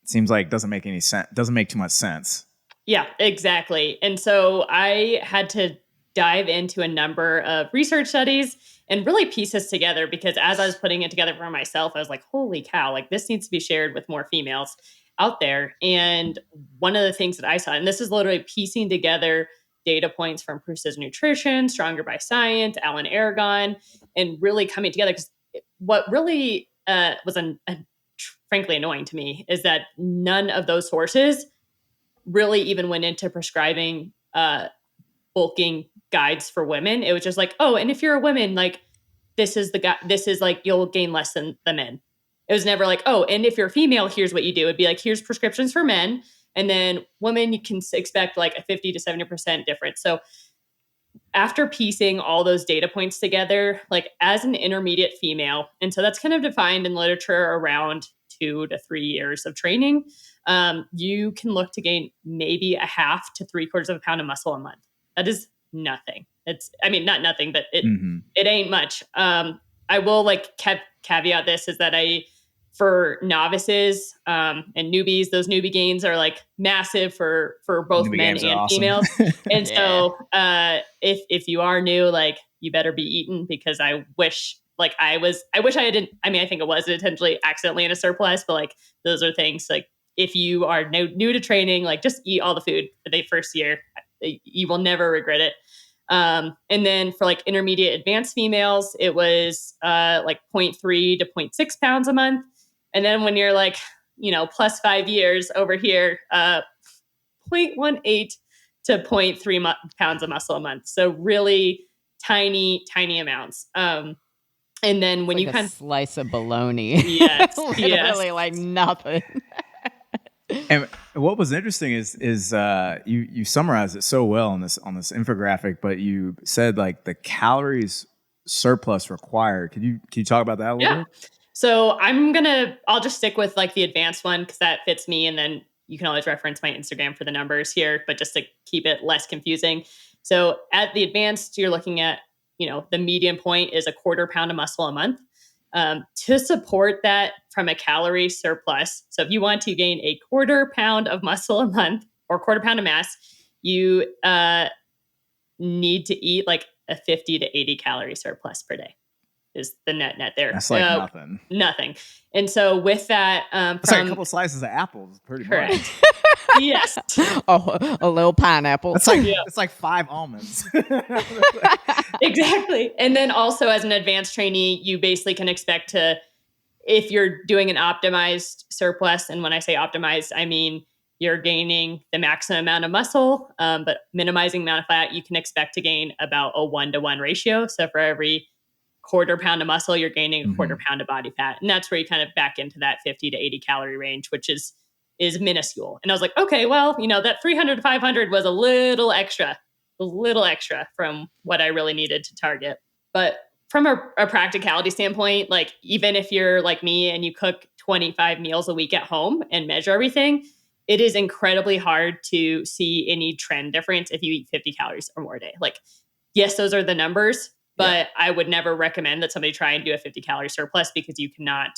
seems like doesn't make any sense, doesn't make too much sense. Yeah, exactly. And so I had to dive into a number of research studies and really piece this together, because as I was putting it together for myself, I was like, holy cow, like this needs to be shared with more females out there. And one of the things that I saw, and this is literally piecing together data points from Precision Nutrition, Stronger by Science, Alan Aragon, and really coming together. Because what really was frankly annoying to me is that none of those sources really even went into prescribing bulking guides for women. It was just like, oh, and if you're a woman, like this is like you'll gain less than the men. It was never like, oh, and if you're a female, here's what you do. It'd be like, here's prescriptions for men, and then women, you can expect like a 50 to 70% difference. So after piecing all those data points together, like as an intermediate female, and so that's kind of defined in literature around 2 to 3 years of training, you can look to gain maybe a half to 3/4 of a pound of muscle a month. That is nothing. Not nothing, but it ain't much. I will like caveat this is that for novices and newbies, those newbie gains are like massive for both Newbie men and awesome. females. And Yeah. so if you are new, like you better be eating, because I wish I didn't, I think it was intentionally accidentally in a surplus, but like those are things like if you are new to training, like just eat all the food for the first year. You will never regret it. And then for like intermediate advanced females, it was like 0.3 to 0.6 pounds a month. And then when you're like, plus 5 years over here, 0.18 to 0.3 pounds of muscle a month. So really tiny, tiny amounts. And then when like you a slice of bologna. Yes, literally like nothing. And what was interesting is you summarized it so well on this infographic, but you said like the calories surplus required. Can you talk about that a little Yeah. bit? So I'll just stick with like the advanced one because that fits me. And then you can always reference my Instagram for the numbers here, but just to keep it less confusing. So at the advanced, you're looking at, the median point is a quarter pound of muscle a month. To support that from a calorie surplus. So if you want to gain a quarter pound of muscle a month or quarter pound of mass, you need to eat like a 50 to 80 calorie surplus per day is the net there. That's like nothing. Nothing. And so with that, it's like a couple slices of apples, pretty correct. much. Yes. Oh, a little pineapple. That's like it's like 5 almonds. Exactly. And then also as an advanced trainee, you basically can expect to, if you're doing an optimized surplus, and when I say optimized, I mean you're gaining the maximum amount of muscle, but minimizing amount of fat, you can expect to gain about a 1-to-1 ratio. So for every quarter pound of muscle, you're gaining a quarter pound of body fat. And that's where you kind of back into that 50 to 80 calorie range, which is minuscule. And I was like, okay, well, that 300 to 500 was a little extra from what I really needed to target. But from a practicality standpoint, like even if you're like me and you cook 25 meals a week at home and measure everything, it is incredibly hard to see any trend difference if you eat 50 calories or more a day. Like, yes, those are the numbers, but I would never recommend that somebody try and do a 50 calorie surplus because you cannot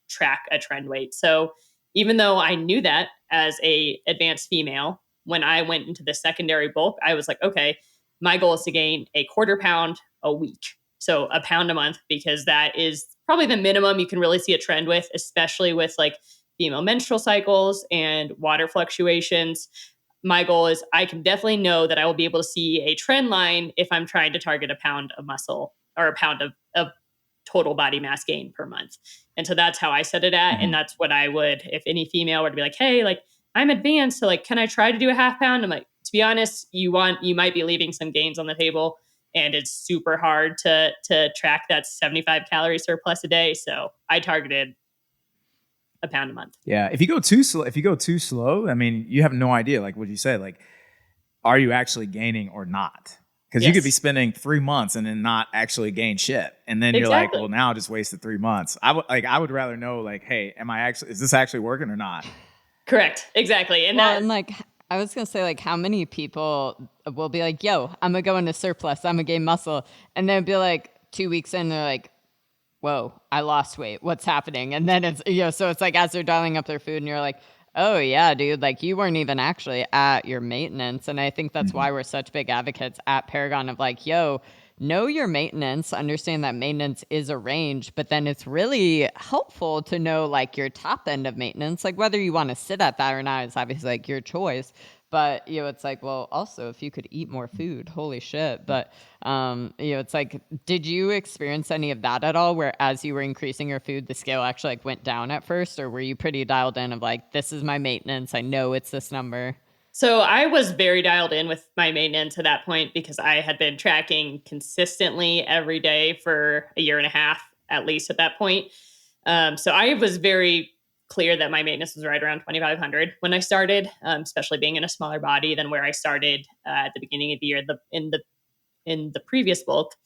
track a trend weight. So even though I knew that as a advanced female, when I went into the secondary bulk, I was like, okay, my goal is to gain a quarter pound a week. So a pound a month, because that is probably the minimum you can really see a trend with, especially with like female menstrual cycles and water fluctuations. My goal is I can definitely know that I will be able to see a trend line if I'm trying to target a pound of muscle or a pound of total body mass gain per month. And so that's how I set it at. And that's what I would, if any female were to be like, hey, like I'm advanced, so like, can I try to do a half pound? I'm like, to be honest, you might be leaving some gains on the table, and it's super hard to track that 75 calorie surplus a day. So I targeted a pound a month. Yeah. If you go too slow, I mean, you have no idea. Like what you said, like, are you actually gaining or not? Because you could be spending 3 months and then not actually gain shit. And then you're like, well, now I just wasted 3 months. I would rather know, like, hey, is this actually working or not? Correct. Exactly. And and like, I was going to say, like, how many people will be like, yo, I'm going to go into surplus, I'm going to gain muscle. And then be like 2 weeks in, they're like, whoa, I lost weight. What's happening? And then it's, so it's like as they're dialing up their food and you're like, oh yeah, dude, like you weren't even actually at your maintenance. And I think that's why we're such big advocates at Paragon of like, yo, know your maintenance, understand that maintenance is a range, but then it's really helpful to know like your top end of maintenance, like whether you want to sit at that or not is obviously like your choice. But, it's like, well, also if you could eat more food, holy shit. But, it's like, did you experience any of that at all where as you were increasing your food, the scale actually like went down at first? Or were you pretty dialed in of like, this is my maintenance, I know it's this number? So I was very dialed in with my maintenance at that point because I had been tracking consistently every day for a year and a half, at least at that point. So I was very clear that my maintenance was right around 2,500 when I started, especially being in a smaller body than where I started at the beginning of the year in the previous bulk.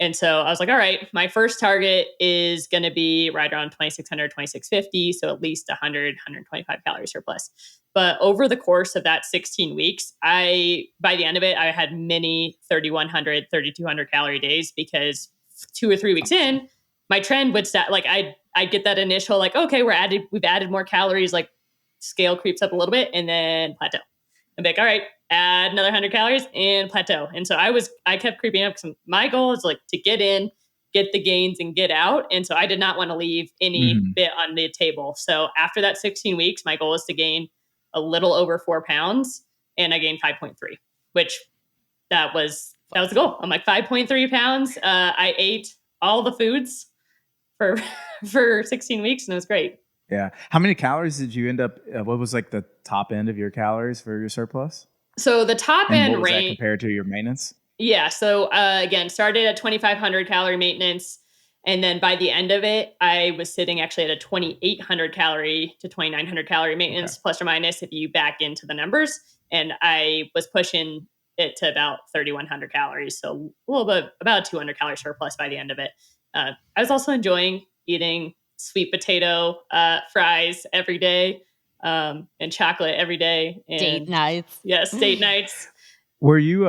And so I was like, all right, my first target is going to be right around 2,600, 2,650. So at least 100, 125 calories surplus. But over the course of that 16 weeks, by the end of it, I had many 3,100, 3,200 calorie days because 2 or 3 weeks in, my trend would start, like I'd get that initial, like, okay, we've added more calories, like scale creeps up a little bit and then plateau. I'm like, all right, add another 100 calories and plateau. And so I kept creeping up because my goal is like to get in, get the gains and get out. And so I did not want to leave any bit on the table. So after that 16 weeks, my goal is to gain a little over 4 pounds, and I gained 5.3, which that was the goal. I'm like 5.3 pounds. I ate all the foods for 16 weeks and it was great. Yeah. How many calories did you end up? What was like the top end of your calories for your surplus? So the top And end what was range that compared to your maintenance? Yeah. So again, started at 2,500 calorie maintenance. And then by the end of it, I was sitting actually at a 2,800 calorie to 2,900 calorie maintenance, plus or minus if you back into the numbers. And I was pushing it to about 3,100 calories. So a little bit, about 200 calories surplus by the end of it. I was also enjoying eating sweet potato fries every day and chocolate every day. And Date nights. Yes, date nights. Were you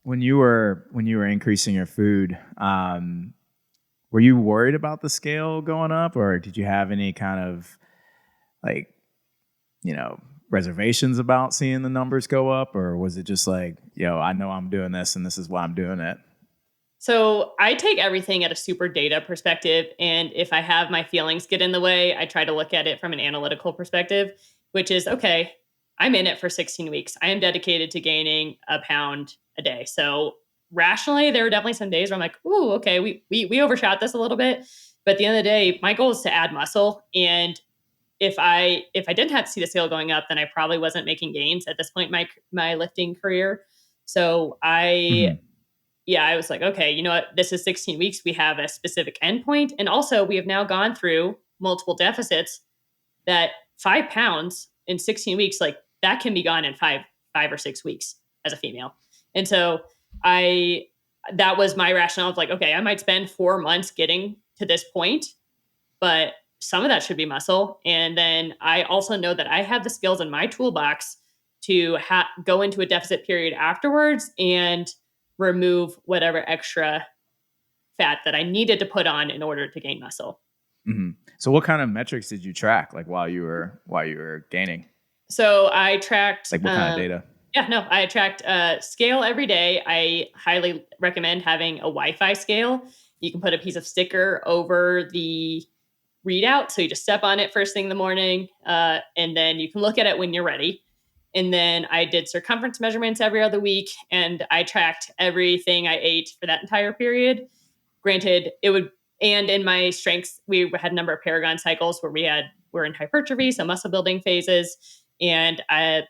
when you were increasing your food, were you worried about the scale going up, or did you have any kind of like, reservations about seeing the numbers go up, or was it just like, I know I'm doing this and this is why I'm doing it? So I take everything at a super data perspective. And if I have my feelings get in the way, I try to look at it from an analytical perspective, which is, okay, I'm in it for 16 weeks. I am dedicated to gaining a pound a day. So rationally, there were definitely some days where I'm like, ooh, okay, we overshot this a little bit. But at the end of the day, my goal is to add muscle. And if I didn't have to see the scale going up, then I probably wasn't making gains at this point in my lifting career. So I was like, okay, you know what? This is 16 weeks. We have a specific endpoint. And also we have now gone through multiple deficits that 5 pounds in 16 weeks, like that can be gone in five or 6 weeks as a female. And so that was my rationale of like, okay, I might spend 4 months getting to this point, but some of that should be muscle. And then I also know that I have the skills in my toolbox to go into a deficit period afterwards and remove whatever extra fat that I needed to put on in order to gain muscle. Mm-hmm. So what kind of metrics did you track, like while you were gaining? So I tracked like what kind of data? Yeah, no, I tracked scale every day. I highly recommend having a Wi-Fi scale. You can put a piece of sticker over the readout. So you just step on it first thing in the morning, and then you can look at it when you're ready. And then I did circumference measurements every other week, and I tracked everything I ate for that entire period. Granted, and in my strengths, we had a number of Paragon cycles where we're in hypertrophy, so muscle building phases. And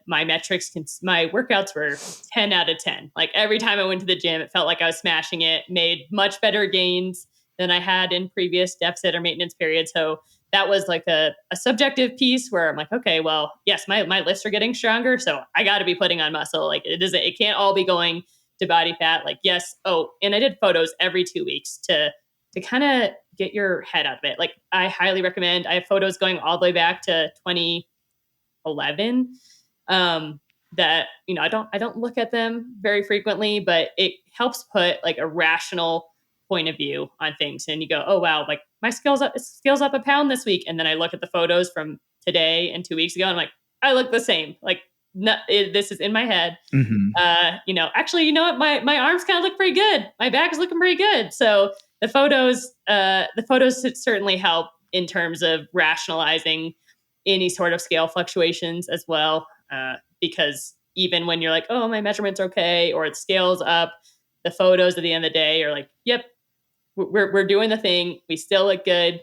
my metrics, my workouts were 10 out of 10. Like every time I went to the gym, it felt like I was smashing it, made much better gains than I had in previous deficit or maintenance periods. So that was like a subjective piece where I'm like, okay, well, yes, my lifts are getting stronger, so I got to be putting on muscle. Like it can't all be going to body fat. Like, yes. Oh, and I did photos every 2 weeks to kind of get your head out of it. Like I highly recommend. I have photos going all the way back to 2011. That I don't look at them very frequently, but it helps put like a rational point of view on things. And you go, oh wow, like my scale's up a pound this week, and then I look at the photos from today and 2 weeks ago, and I'm like, I look the same. Like this is in my head. Mm-hmm. Actually, you know what? My arms kind of look pretty good. My back is looking pretty good. So the photos certainly help in terms of rationalizing any sort of scale fluctuations as well. Because even when you're like, oh, my measurements are okay, or the scale's up, the photos at the end of the day are like, yep, we're doing the thing. We still look good.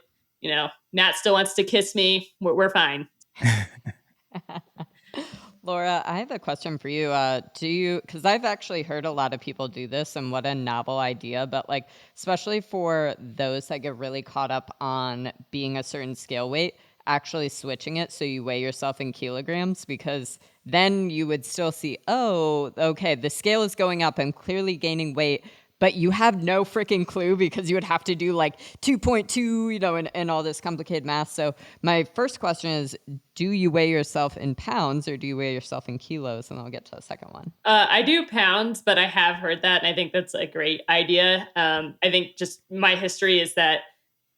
Matt still wants to kiss me. We're fine. Laura, I have a question for you. Because I've actually heard a lot of people do this, and what a novel idea, but like, especially for those that get really caught up on being a certain scale weight, actually switching it so you weigh yourself in kilograms, because then you would still see, oh, okay, the scale is going up, I'm clearly gaining weight, but you have no freaking clue because you would have to do like 2.2, and all this complicated math. So my first question is, do you weigh yourself in pounds or do you weigh yourself in kilos? And I'll get to the second one. I do pounds, but I have heard that, and I think that's a great idea. I think just my history is that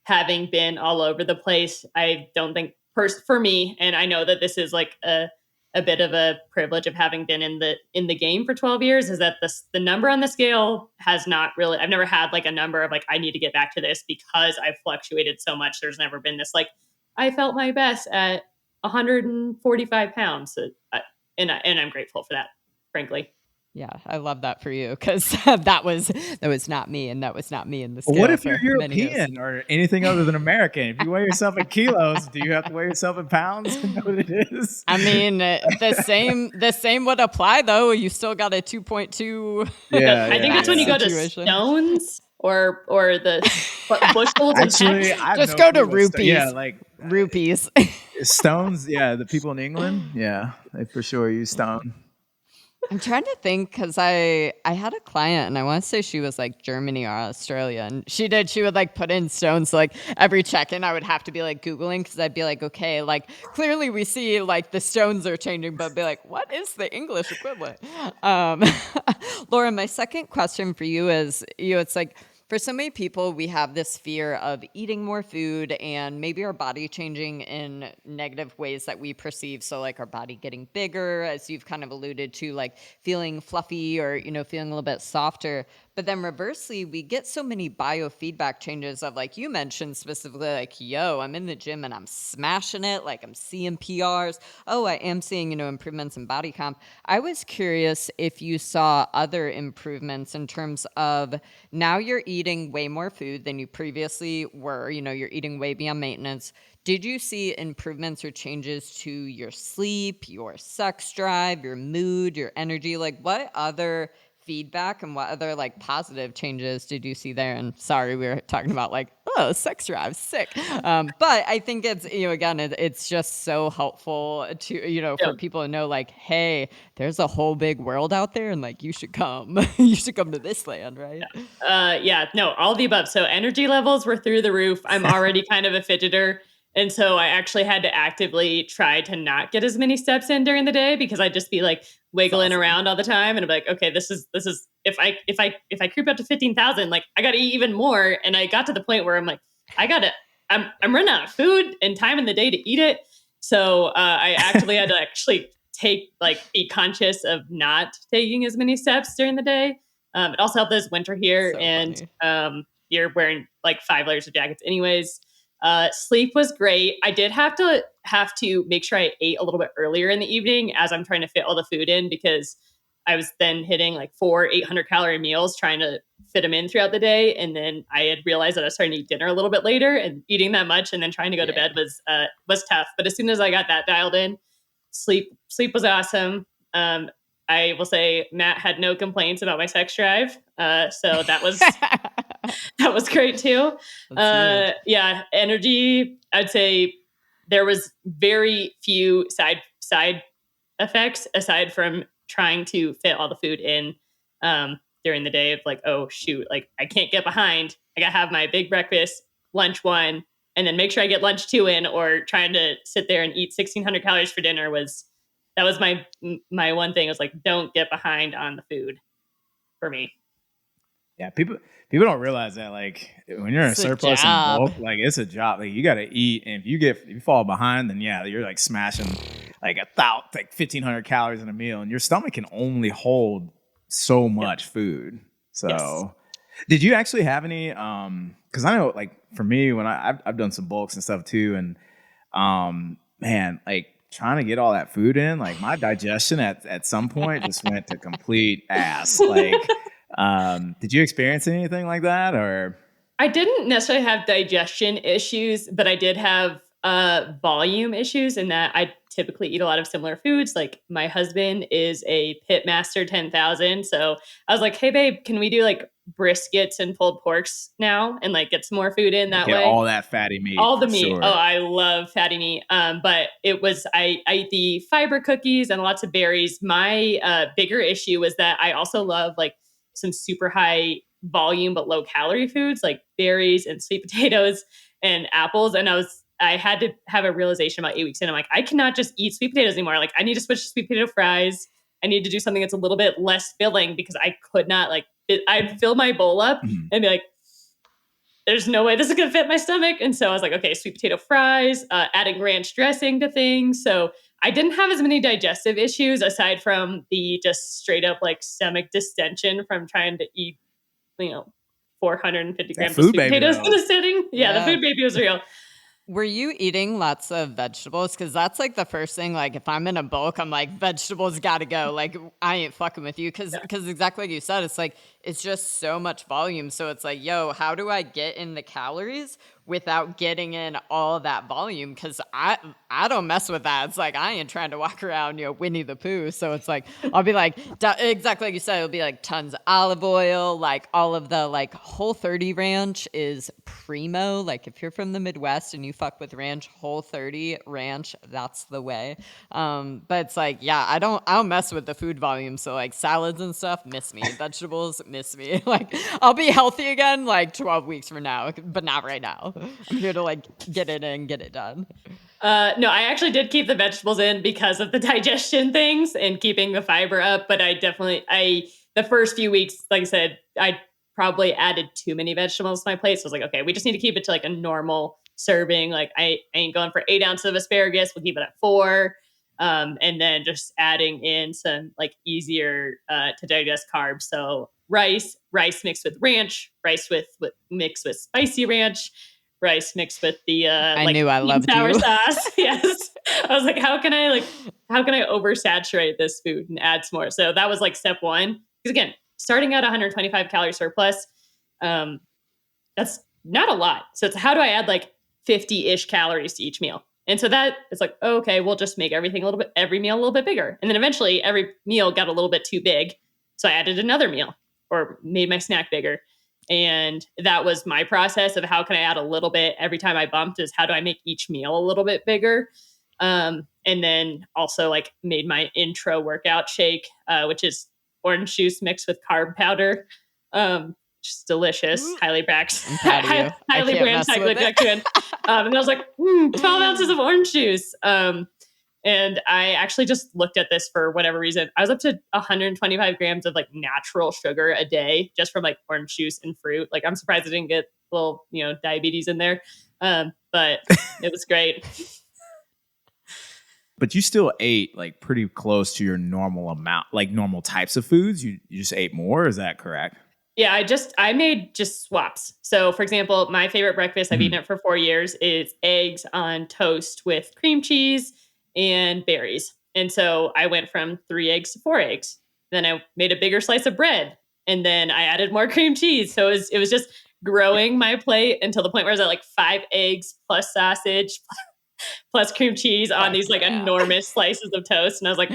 having been all over the place, I don't think for me, and I know that this is like a bit of a privilege of having been in the game for 12 years, is that the number on the scale has not really, I've never had like a number of like, I need to get back to this because I've fluctuated so much. There's never been this like, I felt my best at 145 pounds. So and I'm grateful for that, frankly. Yeah, I love that for you, because that was not me, and that was not me in the scale. What if you're European or anything other than American? If you weigh yourself in kilos, do you have to weigh yourself in pounds to know what it is? I mean, the same would apply though. You still got a 2.2. Yeah, I think that's when you go to stones. or the bushels of Actually, text? I have Just no go to clue what rupees. yeah, like Rupees. stones. Yeah, the people in England. Yeah, they for sure use stone. I'm trying to think because I had a client and I want to say she was like Germany or Australia, and she would like put in stones. So like every check-in I would have to be like Googling because I'd be like, okay, like clearly we see like the stones are changing, but be like, what is the English equivalent? Um, Laura, my second question for you is, it's like for so many people, we have this fear of eating more food and maybe our body changing in negative ways that we perceive. So like our body getting bigger, as you've kind of alluded to, like feeling fluffy or, feeling a little bit softer. But then reversely, we get so many biofeedback changes of like you mentioned specifically like, yo, I'm in the gym and I'm smashing it. Like I'm seeing PRs. Oh, I am seeing, improvements in body comp. I was curious if you saw other improvements in terms of now you're eating way more food than you previously were. You're eating way beyond maintenance. Did you see improvements or changes to your sleep, your sex drive, your mood, your energy? Like what other feedback and what other like positive changes did you see there? And sorry, we were talking about like, oh, sex drive, sick. But I think it's, again, it's just so helpful to, for people to know like, hey, there's a whole big world out there and like, you should come, you should come to this land, right? Yeah, no, all the above. So energy levels were through the roof. I'm already kind of a fidgeter. And so I actually had to actively try to not get as many steps in during the day because I'd just be like wiggling around all the time. And I'm like, okay, this is if I creep up to 15,000, like I got to eat even more. And I got to the point where I'm like, I'm running out of food and time in the day to eat it. So I actually had to be conscious of not taking as many steps during the day. It also helped this winter here, So and funny. you're wearing like 5 layers of jackets anyways. Sleep was great. I did have to make sure I ate a little bit earlier in the evening as I'm trying to fit all the food in because I was then hitting like 800-calorie meals trying to fit them in throughout the day. And then I had realized that I was starting to eat dinner a little bit later, and eating that much and then trying to go to bed was tough. But as soon as I got that dialed in, sleep was awesome. I will say Matt had no complaints about my sex drive. So that was that was great too. Yeah, energy, I'd say there was very few side effects aside from trying to fit all the food in during the day of like, oh shoot, like I can't get behind. I gotta have my big breakfast, lunch one, and then make sure I get lunch two in, or trying to sit there and eat 1,600 calories for dinner was my one thing was like, don't get behind on the food for me. Yeah, people don't realize that like when you're in a It's a surplus and job. bulk, like it's a job. Like you got to eat, and if you fall behind, then yeah, you're like smashing like 1,500 calories in a meal, and your stomach can only hold so much food. So, Yes. did you actually have any? Because I know like for me when I've done some bulks and stuff too, and man, like trying to get all that food in, like my digestion at some point just went to complete ass. Like, did you experience anything like that or? I didn't necessarily have digestion issues, but I did have volume issues in that I typically eat a lot of similar foods. Like my husband is a Pitmaster 10,000. So I was like, hey, babe, can we do like briskets and pulled porks now and like get some more food in that Get way? all that fatty meat All the for meat. sure. Oh, I love fatty meat. But it was I eat the fiber cookies and lots of berries. My bigger issue was that I also love like some super high volume but low calorie foods like berries and sweet potatoes and apples. And I had to have a realization about 8 weeks in. I'm like, I cannot just eat sweet potatoes anymore. Like I need to switch to sweet potato fries. I need to do something that's a little bit less filling because I could not I'd fill my bowl up and be like, there's no way this is going to fit my stomach. And so I was like, okay, sweet potato fries, adding ranch dressing to things. So I didn't have as many digestive issues aside from the just straight up like stomach distension from trying to eat, 450 That grams of food sweet baby potatoes though. in a sitting. Yeah, the food baby was real. Were you eating lots of vegetables? Because that's like the first thing. Like if I'm in a bulk, I'm like vegetables got to go. Like I ain't fucking with you because exactly like you said, it's like it's just so much volume. So it's like, yo, how do I get in the calories without getting in all that volume, because I don't mess with that. It's like I ain't trying to walk around, Winnie the Pooh. So it's like I'll be like exactly like you said, it'll be like tons of olive oil, like all of the like Whole30 ranch is primo. Like if you're from the Midwest and you fuck with ranch, Whole30 ranch, that's the way. But it's like, yeah, I don't mess with the food volume. So like salads and stuff, miss me. Vegetables, miss me. Like I'll be healthy again like 12 weeks from now, but not right now. I'm here to like get it in, get it done. No, I actually did keep the vegetables in because of the digestion things and keeping the fiber up. But the first few weeks, like I said, I probably added too many vegetables to my plate. So I was like, okay, we just need to keep it to like a normal serving. Like I ain't going for 8 ounces of asparagus. We'll keep it at 4. And then just adding in some like easier to digest carbs. So rice mixed with ranch, mixed with spicy ranch, rice mixed with the I knew I loved sour you. sauce. Yes. I was like, how can I oversaturate this food and add some more? So that was like step 1. Because again, starting at 125 calorie surplus, that's not a lot. So it's how do I add like 50-ish calories to each meal? And so that it's like, okay, we'll just make every meal a little bit bigger. And then eventually every meal got a little bit too big. So I added another meal or made my snack bigger. And that was my process of how can I add a little bit every time I bumped is how do I make each meal a little bit bigger? And then also like made my intro workout shake, which is orange juice mixed with carb powder. Which is delicious. Highly branched. Highly branched. And I was like, 12 ounces of orange juice. And I actually just looked at this for whatever reason. I was up to 125 grams of like natural sugar a day just from like orange juice and fruit. Like I'm surprised I didn't get a little, diabetes in there. But it was great. But you still ate like pretty close to your normal amount, like normal types of foods. You just ate more. Is that correct? Yeah, I made just swaps. So for example, my favorite breakfast, I've eaten it for 4 years, is eggs on toast with cream cheese and berries. And so I went from 3 eggs to 4 eggs. Then I made a bigger slice of bread and then I added more cream cheese. So it was just growing my plate until the point where I was at like 5 eggs plus sausage plus cream cheese on these like enormous slices of toast. And I was like,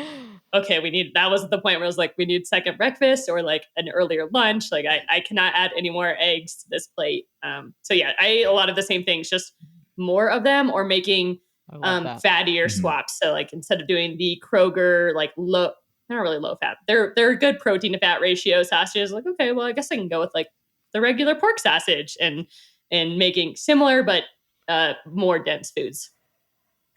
okay, that was the point where I was like, we need second breakfast or like an earlier lunch. Like I cannot add any more eggs to this plate. So yeah, I ate a lot of the same things, just more of them or making fattier swaps. So like instead of doing the Kroger, like not really low fat, they're a good protein to fat ratio sausages. Like, okay, well, I guess I can go with like the regular pork sausage and making similar, but more dense foods.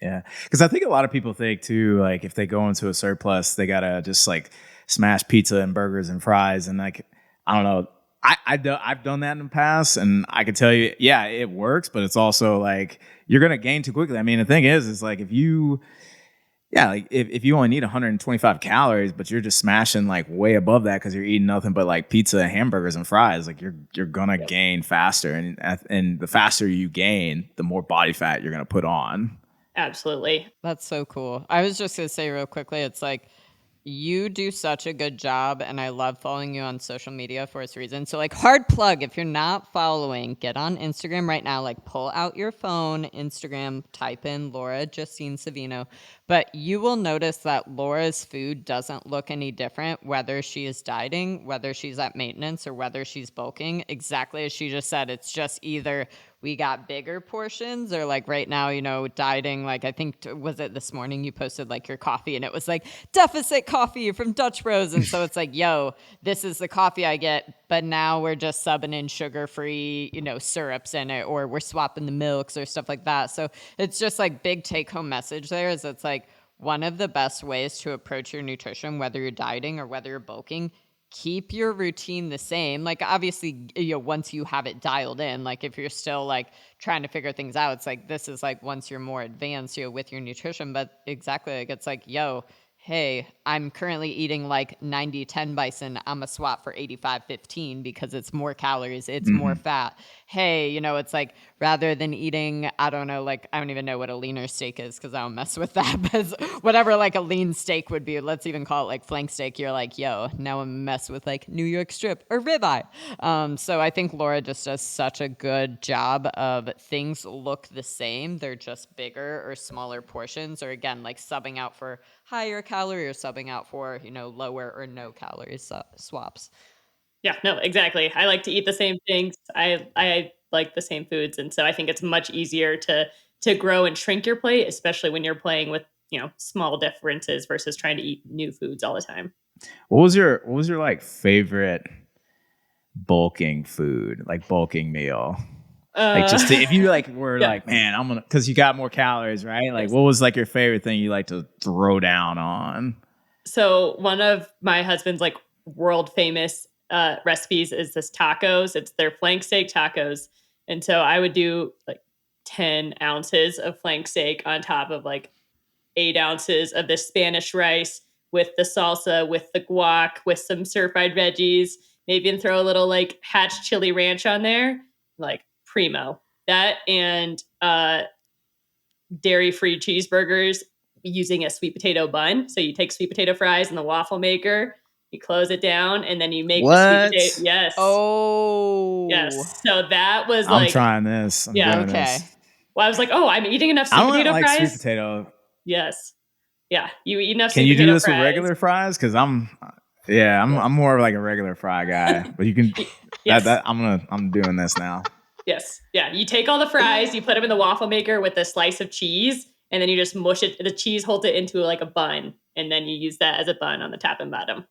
Yeah. Because I think a lot of people think too, like if they go into a surplus, they got to just like smash pizza and burgers and fries. And like, I don't know, I've done that in the past and I can tell you, yeah, it works, but it's also like you're going to gain too quickly. I mean, the thing is like if you only need 125 calories, but you're just smashing like way above that because you're eating nothing but like pizza, hamburgers, and fries, like you're gonna gain faster, and the faster you gain, the more body fat you're gonna put on. Absolutely. That's so cool. I was just going to say real quickly, it's like you do such a good job and I love following you on social media for this reason. So like hard plug, if you're not following, get on Instagram right now, like pull out your phone, Instagram, type in Laura Justine Savino, but you will notice that Laura's food doesn't look any different, whether she is dieting, whether she's at maintenance, or whether she's bulking. Exactly as she just said, it's just either we got bigger portions or like right now, dieting, like I think, was it this morning you posted like your coffee and it was like deficit coffee from Dutch Bros. And so it's like, yo, this is the coffee I get, but now we're just subbing in sugar-free, syrups in it, or we're swapping the milks or stuff like that. So it's just like big take-home message there is it's like one of the best ways to approach your nutrition, whether you're dieting or whether you're bulking, keep your routine the same. Like obviously, once you have it dialed in, like if you're still like trying to figure things out, it's like, this is like once you're more advanced, with your nutrition, but exactly like, it's like, yo, hey, I'm currently eating like 90-10 bison. I'm a swap for 85-15 because it's more calories, it's more fat. Hey, it's like rather than eating, I don't know, like I don't even know what a leaner steak is because I don't mess with that. But whatever like a lean steak would be, let's even call it like flank steak. You're like, yo, now I'm mess with like New York strip or ribeye. So I think Laura just does such a good job of things look the same. They're just bigger or smaller portions, or again, like subbing out for higher calorie or subbing out for, lower or no calories swaps. Yeah, no, exactly. I like to eat the same things. I like the same foods, and so I think it's much easier to grow and shrink your plate, especially when you're playing with small differences versus trying to eat new foods all the time. What was your like favorite bulking food, like bulking meal? Like just if you like were like, man, I'm gonna, because you got more calories, right? Like, what was like your favorite thing you like to throw down on? So one of my husband's like world famous recipes is this tacos. It's their flank steak tacos, and so I would do like 10 ounces of flank steak on top of like 8 ounces of this Spanish rice with the salsa, with the guac, with some stir-fried veggies, maybe even throw a little like hatch chili ranch on there, like primo. That and dairy-free cheeseburgers using a sweet potato bun. So you take sweet potato fries in the waffle maker, you close it down, and then you make the sweet potato. Yes. Oh. Yes. So that was I'm like, trying this. I'm doing this. Well, I was like, oh, I'm eating enough sweet I don't potato like fries. sweet potato. Yes. Yeah. You eat enough Can sweet you potato do this fries. with regular fries? Because I'm more of like a regular fry guy. But you can. Yes. I'm doing this now. Yes. Yeah. You take all the fries, you put them in the waffle maker with a slice of cheese, and then you just mush it. The cheese holds it into like a bun, and then you use that as a bun on the top and bottom.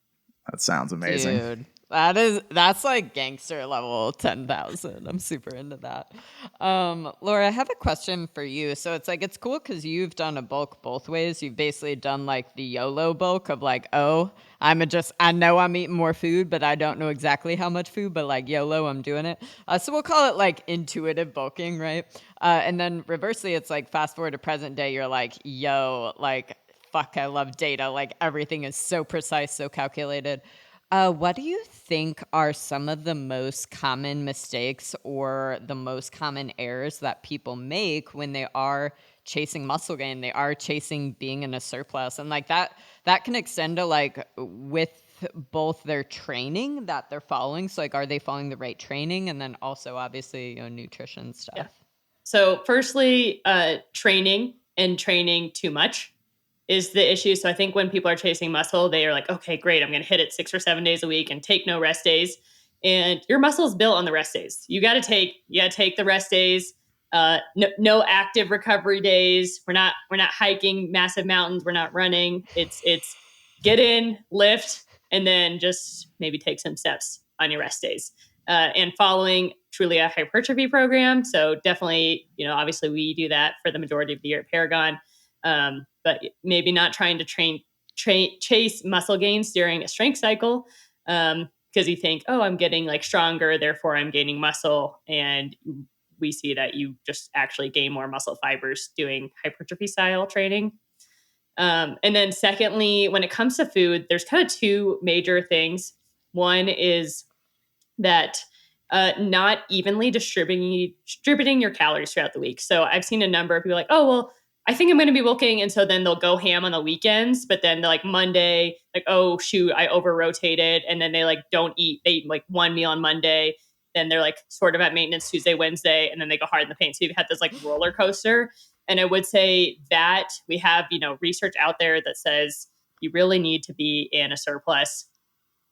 That sounds amazing. Dude, that's like gangster level 10,000. I'm super into that. Laura, I have a question for you. So it's like, it's cool because you've done a bulk both ways. You've basically done like the YOLO bulk of like, oh, I know I'm eating more food, but I don't know exactly how much food, but like YOLO, I'm doing it. So we'll call it like intuitive bulking, right? And then reversely, it's like fast forward to present day, you're like, yo, like, fuck, I love data. Like everything is so precise, so calculated. What do you think are some of the most common mistakes or the most common errors that people make when they are chasing muscle gain? They are chasing being in a surplus, and like that can extend to like with both their training that they're following. So like, are they following the right training, and then also obviously nutrition stuff. Yeah. So firstly, training and training too much is the issue. So I think when people are chasing muscle, they are like, okay, great, I'm going to hit it 6 or 7 days a week and take no rest days. And your muscle is built on the rest days. You got to take the rest days. No active recovery days. We're not hiking massive mountains. We're not running. It's get in, lift, and then just maybe take some steps on your rest days. And following truly a hypertrophy program. So definitely, obviously we do that for the majority of the year at Paragon. But maybe not trying to chase muscle gains during a strength cycle, because you think, oh, I'm getting like stronger, therefore I'm gaining muscle, and we see that you just actually gain more muscle fibers doing hypertrophy style training. And then secondly, when it comes to food, there's kind of two major things. One is that not evenly distributing your calories throughout the week. So I've seen a number of people like, oh, well, I think I'm going to be bulking. And so then they'll go ham on the weekends, but then like Monday, like, oh shoot, I over rotated. And then they like don't eat, they eat like one meal on Monday. Then they're like sort of at maintenance Tuesday, Wednesday, and then they go hard in the paint. So you've had this like roller coaster. And I would say that we have, research out there that says you really need to be in a surplus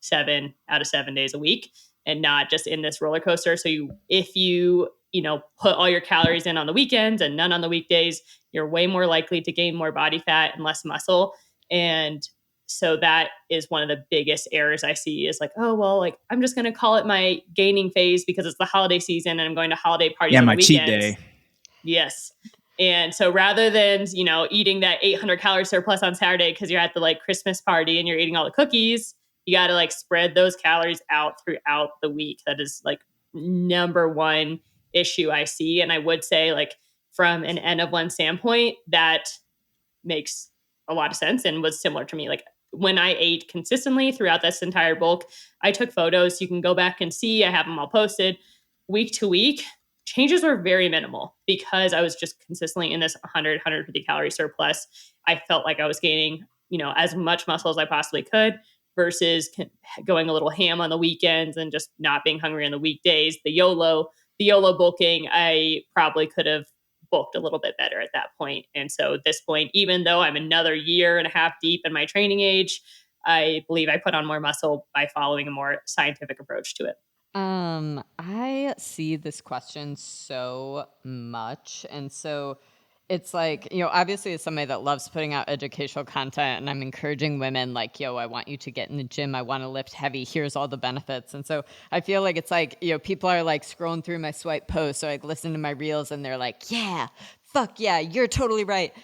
7 out of 7 days a week, and not just in this roller coaster. So if you put all your calories in on the weekends and none on the weekdays, you're way more likely to gain more body fat and less muscle. And so that is one of the biggest errors I see is like, oh, well, like I'm just going to call it my gaining phase because it's the holiday season and I'm going to holiday parties on the weekends. Cheat day. Yes. And so rather than, eating that 800 calorie surplus on Saturday because you're at the like Christmas party and you're eating all the cookies, you got to like spread those calories out throughout the week. That is like number one issue I see. And I would say like from an N of one standpoint, that makes a lot of sense and was similar to me. Like when I ate consistently throughout this entire bulk, I took photos. You can go back and see, I have them all posted week to week. Changes were very minimal because I was just consistently in this 100, 150 calorie surplus. I felt like I was gaining, as much muscle as I possibly could versus going a little ham on the weekends and just not being hungry on the weekdays. The YOLO bulking, I probably could have bulked a little bit better at that point. And so at this point, even though I'm another year and a half deep in my training age, I believe I put on more muscle by following a more scientific approach to it. I see this question so much. And so it's like, obviously as somebody that loves putting out educational content and I'm encouraging women like, yo, I want you to get in the gym. I want to lift heavy. Here's all the benefits. And so I feel like it's like, people are like scrolling through my swipe posts or like listening to my reels and they're like, yeah, fuck yeah, you're totally right.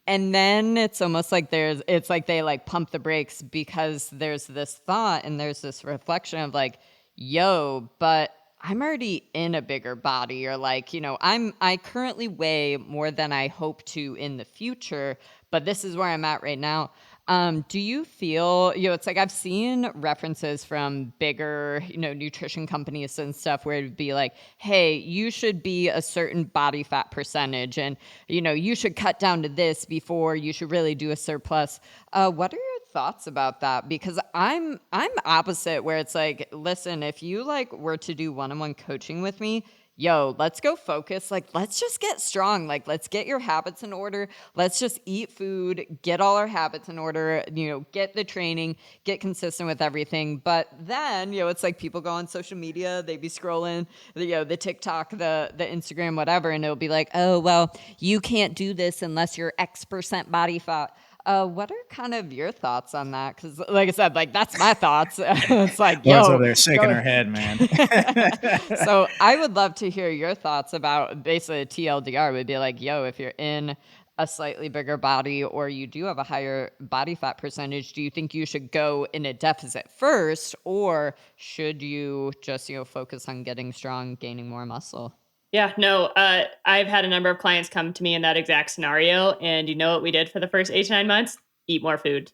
And then it's almost like it's like they like pump the brakes because there's this thought and there's this reflection of like, yo, but I'm already in a bigger body, or like, I currently weigh more than I hope to in the future, but this is where I'm at right now. Do you feel, it's like I've seen references from bigger, nutrition companies and stuff where it'd be like, hey, you should be a certain body fat percentage and, you should cut down to this before you should really do a surplus. What are your thoughts about that? Because I'm opposite, where it's like, listen, if you like were to do one-on-one coaching with me, yo, let's go focus. Like, let's just get strong. Like, let's get your habits in order. Let's just eat food, get all our habits in order, get the training, get consistent with everything. But then, it's like people go on social media, they be scrolling, the TikTok, the Instagram, whatever, and it'll be like, oh, well, you can't do this unless you're X% body fat. What are kind of your thoughts on that? Because, like I said, like that's my thoughts. It's like, Laura's yo, over there shaking her head, man. So I would love to hear your thoughts about basically TLDR would be like, yo, if you're in a slightly bigger body or you do have a higher body fat percentage, do you think you should go in a deficit first, or should you just, focus on getting strong, gaining more muscle? Yeah, no, I've had a number of clients come to me in that exact scenario. And you know what we did for the first 8 to 9 months? Eat more food.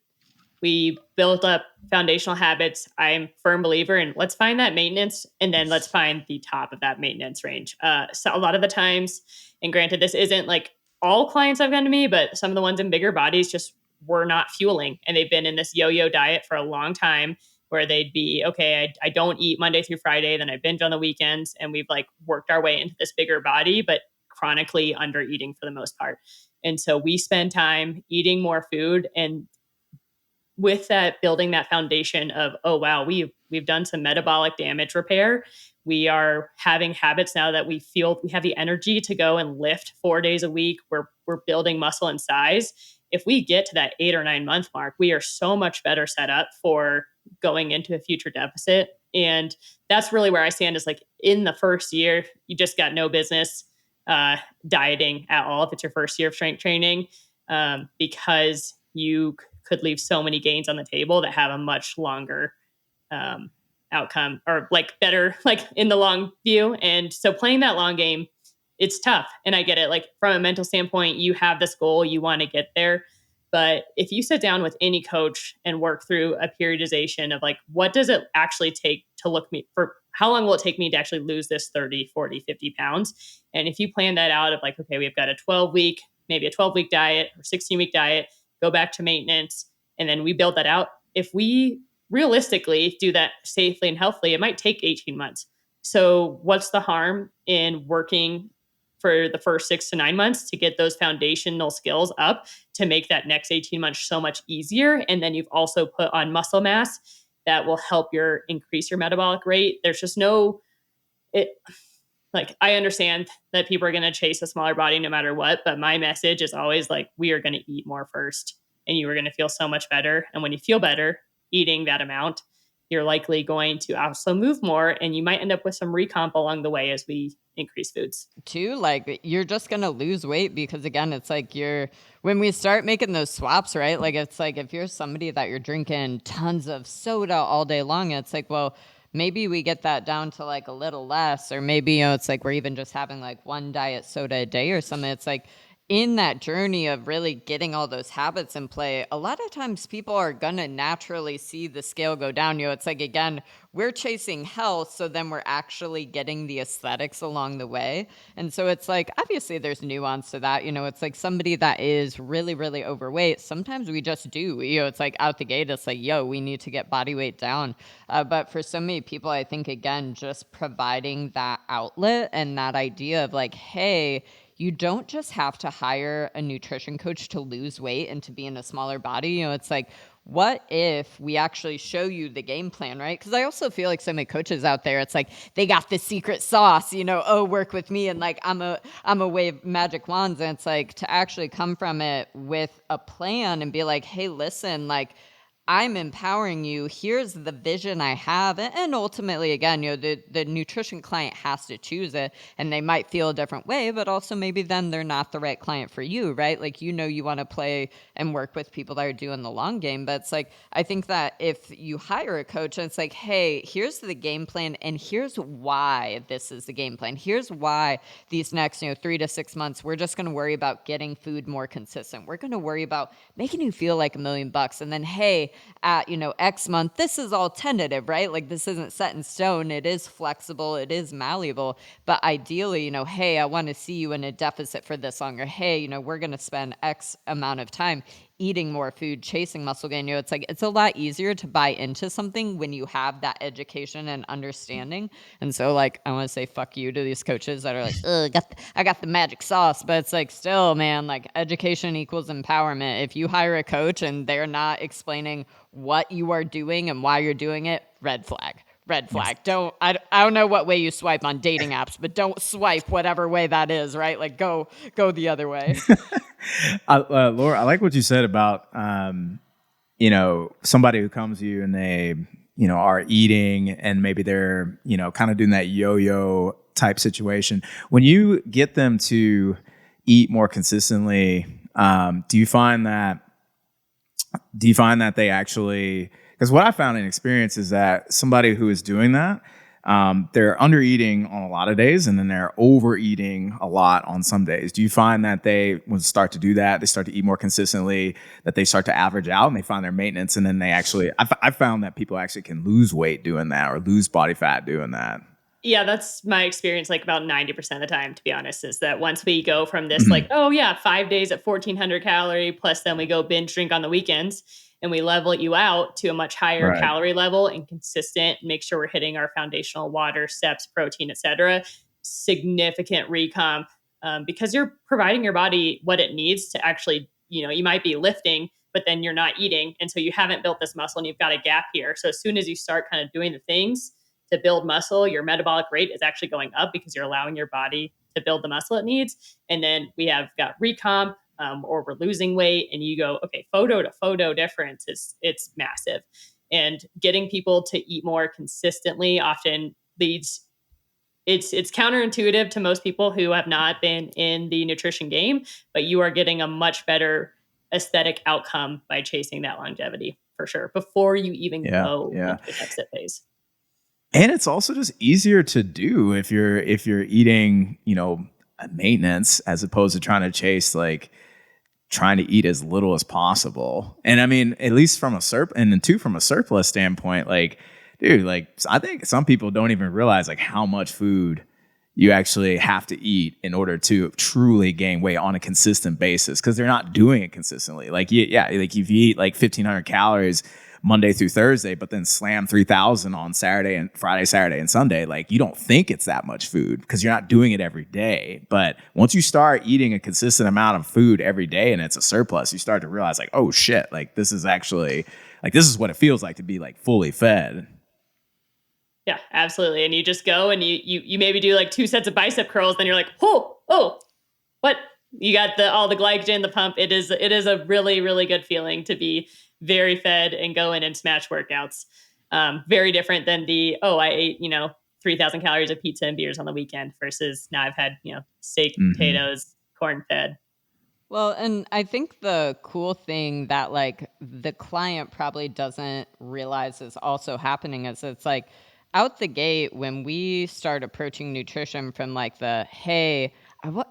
We built up foundational habits. I'm a firm believer in let's find that maintenance and then let's find the top of that maintenance range. So a lot of the times, and granted, this isn't like all clients have come to me, but some of the ones in bigger bodies just were not fueling. And they've been in this yo-yo diet for a long time where they'd be, okay, I don't eat Monday through Friday, then I binge on the weekends. And we've like worked our way into this bigger body, but chronically under eating for the most part. And so we spend time eating more food, and with that, building that foundation of, oh wow, we've done some metabolic damage repair. We are having habits now that we feel we have the energy to go and lift 4 days a week. We're building muscle and size. If we get to that 8 or 9 month mark, we are so much better set up for going into a future deficit. And that's really where I stand, is like in the first year, you just got no business dieting at all if it's your first year of strength training, because you could leave so many gains on the table that have a much longer outcome, or like better, like in the long view. And so playing that long game, it's tough. And I get it. Like from a mental standpoint, you have this goal, you want to get there. But if you sit down with any coach and work through a periodization of like, what does it actually take to look me for, how long will it take me to actually lose this 30, 40, 50 pounds? And if you plan that out of like, okay, we've got a 12-week, maybe a 12-week diet or 16-week diet, go back to maintenance, and then we build that out. If we realistically do that safely and healthily, it might take 18 months. So what's the harm in working for the first 6 to 9 months to get those foundational skills up to make that next 18 months so much easier? And then you've also put on muscle mass that will help increase your metabolic rate. There's just like, I understand that people are going to chase a smaller body no matter what, but my message is always like, we are going to eat more first, and you are going to feel so much better. And when you feel better eating that amount, you're likely going to also move more, and you might end up with some recomp along the way as we increase foods. Too, like you're just going to lose weight because again, it's like when we start making those swaps, right? Like it's like if you're somebody that you're drinking tons of soda all day long, it's like, well, maybe we get that down to like a little less, or maybe, it's like we're even just having like one diet soda a day or something. It's like, in that journey of really getting all those habits in play, a lot of times people are going to naturally see the scale go down. It's like, again, we're chasing health, so then we're actually getting the aesthetics along the way. And so it's like, obviously there's nuance to that. It's like somebody that is really, really overweight. Sometimes we just do, it's like out the gate, it's like, yo, we need to get body weight down. But for so many people, I think, again, just providing that outlet and that idea of like, hey, you don't just have to hire a nutrition coach to lose weight and to be in a smaller body. It's like, what if we actually show you the game plan, right? Because I also feel like so many coaches out there, it's like they got the secret sauce, oh, work with me, and like I'm a wave magic wands. And it's like to actually come from it with a plan and be like, hey, listen, like, I'm empowering you. Here's the vision I have. And ultimately, again, the nutrition client has to choose it, and they might feel a different way, but also maybe then they're not the right client for you, right? Like, you want to play and work with people that are doing the long game. But it's like, I think that if you hire a coach and it's like, hey, here's the game plan, and here's why this is the game plan. Here's why these next, 3 to 6 months, we're just going to worry about getting food more consistent. We're going to worry about making you feel like $1 million. And then, hey, at X month, this is all tentative, right? Like, this isn't set in stone. It is flexible, it is malleable, but ideally, hey, I want to see you in a deficit for this long, or hey, we're going to spend X amount of time eating more food, chasing muscle gain. It's like, it's a lot easier to buy into something when you have that education and understanding. And so, like, I want to say fuck you to these coaches that are like, I got the magic sauce, but it's like, still, man, like, education equals empowerment. If you hire a coach and they're not explaining what you are doing and why you're doing it, red flag. Red flag. I don't know what way you swipe on dating apps, but don't swipe whatever way that is, right? Like, go the other way. Laura, I like what you said about, somebody who comes to you and they, are eating and maybe they're, kind of doing that yo-yo type situation. When you get them to eat more consistently, do you find that they actually, because what I found in experience is that somebody who is doing that, they're under eating on a lot of days and then they're overeating a lot on some days. Do you find that they, when start to do that, they start to eat more consistently, that they start to average out and they find their maintenance, and then they actually, I found that people actually can lose weight doing that or lose body fat doing that? Yeah, that's my experience, like about 90% of the time, to be honest, is that once we go from this, like, oh yeah, 5 days at 1,400 calorie, plus then we go binge drink on the weekends, and we level you out to a much higher Right. calorie level and consistent, make sure we're hitting our foundational water, steps, protein, etc. Significant recomp, because you're providing your body what it needs to actually, you might be lifting, but then you're not eating. And so you haven't built this muscle and you've got a gap here. So as soon as you start kind of doing the things to build muscle, your metabolic rate is actually going up because you're allowing your body to build the muscle it needs. And then we have got recomp, or we're losing weight, and you go, okay, photo to photo difference it's massive. And getting people to eat more consistently often leads, it's counterintuitive to most people who have not been in the nutrition game, but you are getting a much better aesthetic outcome by chasing that longevity for sure before you even go into the deficit phase. And it's also just easier to do if you're eating, maintenance, as opposed to trying to chase, like, trying to eat as little as possible. And I mean, at least from a from a surplus standpoint, like, dude, like, I think some people don't even realize like how much food you actually have to eat in order to truly gain weight on a consistent basis, because they're not doing it consistently. Like, like if you eat like 1,500 calories Monday through Thursday, but then slam 3,000 on Friday, Saturday, and Sunday, like, you don't think it's that much food because you're not doing it every day. But once you start eating a consistent amount of food every day and it's a surplus, you start to realize like, oh shit, like, this is actually, like, this is what it feels like to be like fully fed. Yeah, absolutely. And you just go and you maybe do like 2 sets of bicep curls, then you're like, oh, what? You got all the glycogen, the pump. It is a really, really good feeling to be very fed and go in and smash workouts. Very different than I ate, 3,000 calories of pizza and beers on the weekend versus now I've had, steak, potatoes, corn fed. Well, and I think the cool thing that like the client probably doesn't realize is also happening is it's like out the gate when we start approaching nutrition from like the, hey,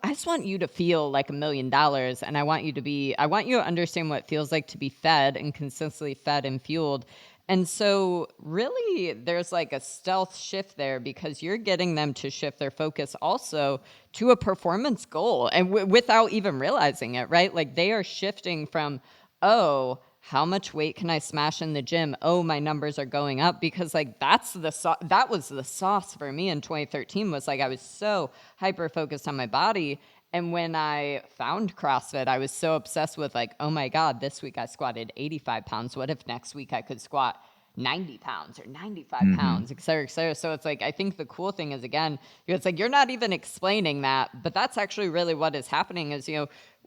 I just want you to feel like $1 million, and I want you to understand what it feels like to be fed and consistently fed and fueled. And so really there's like a stealth shift there because you're getting them to shift their focus also to a performance goal and without even realizing it, right? Like they are shifting from, oh, how much weight can I smash in the gym? Oh, my numbers are going up, because like that was the sauce for me in 2013, was like I was so hyper focused on my body. And when I found CrossFit, I was so obsessed with like, oh my God, this week I squatted 85 pounds. What if next week I could squat 90 pounds or 95 pounds, et cetera, et cetera. So it's like, I think the cool thing is, again, it's like, you're not even explaining that, but that's actually really what is happening is,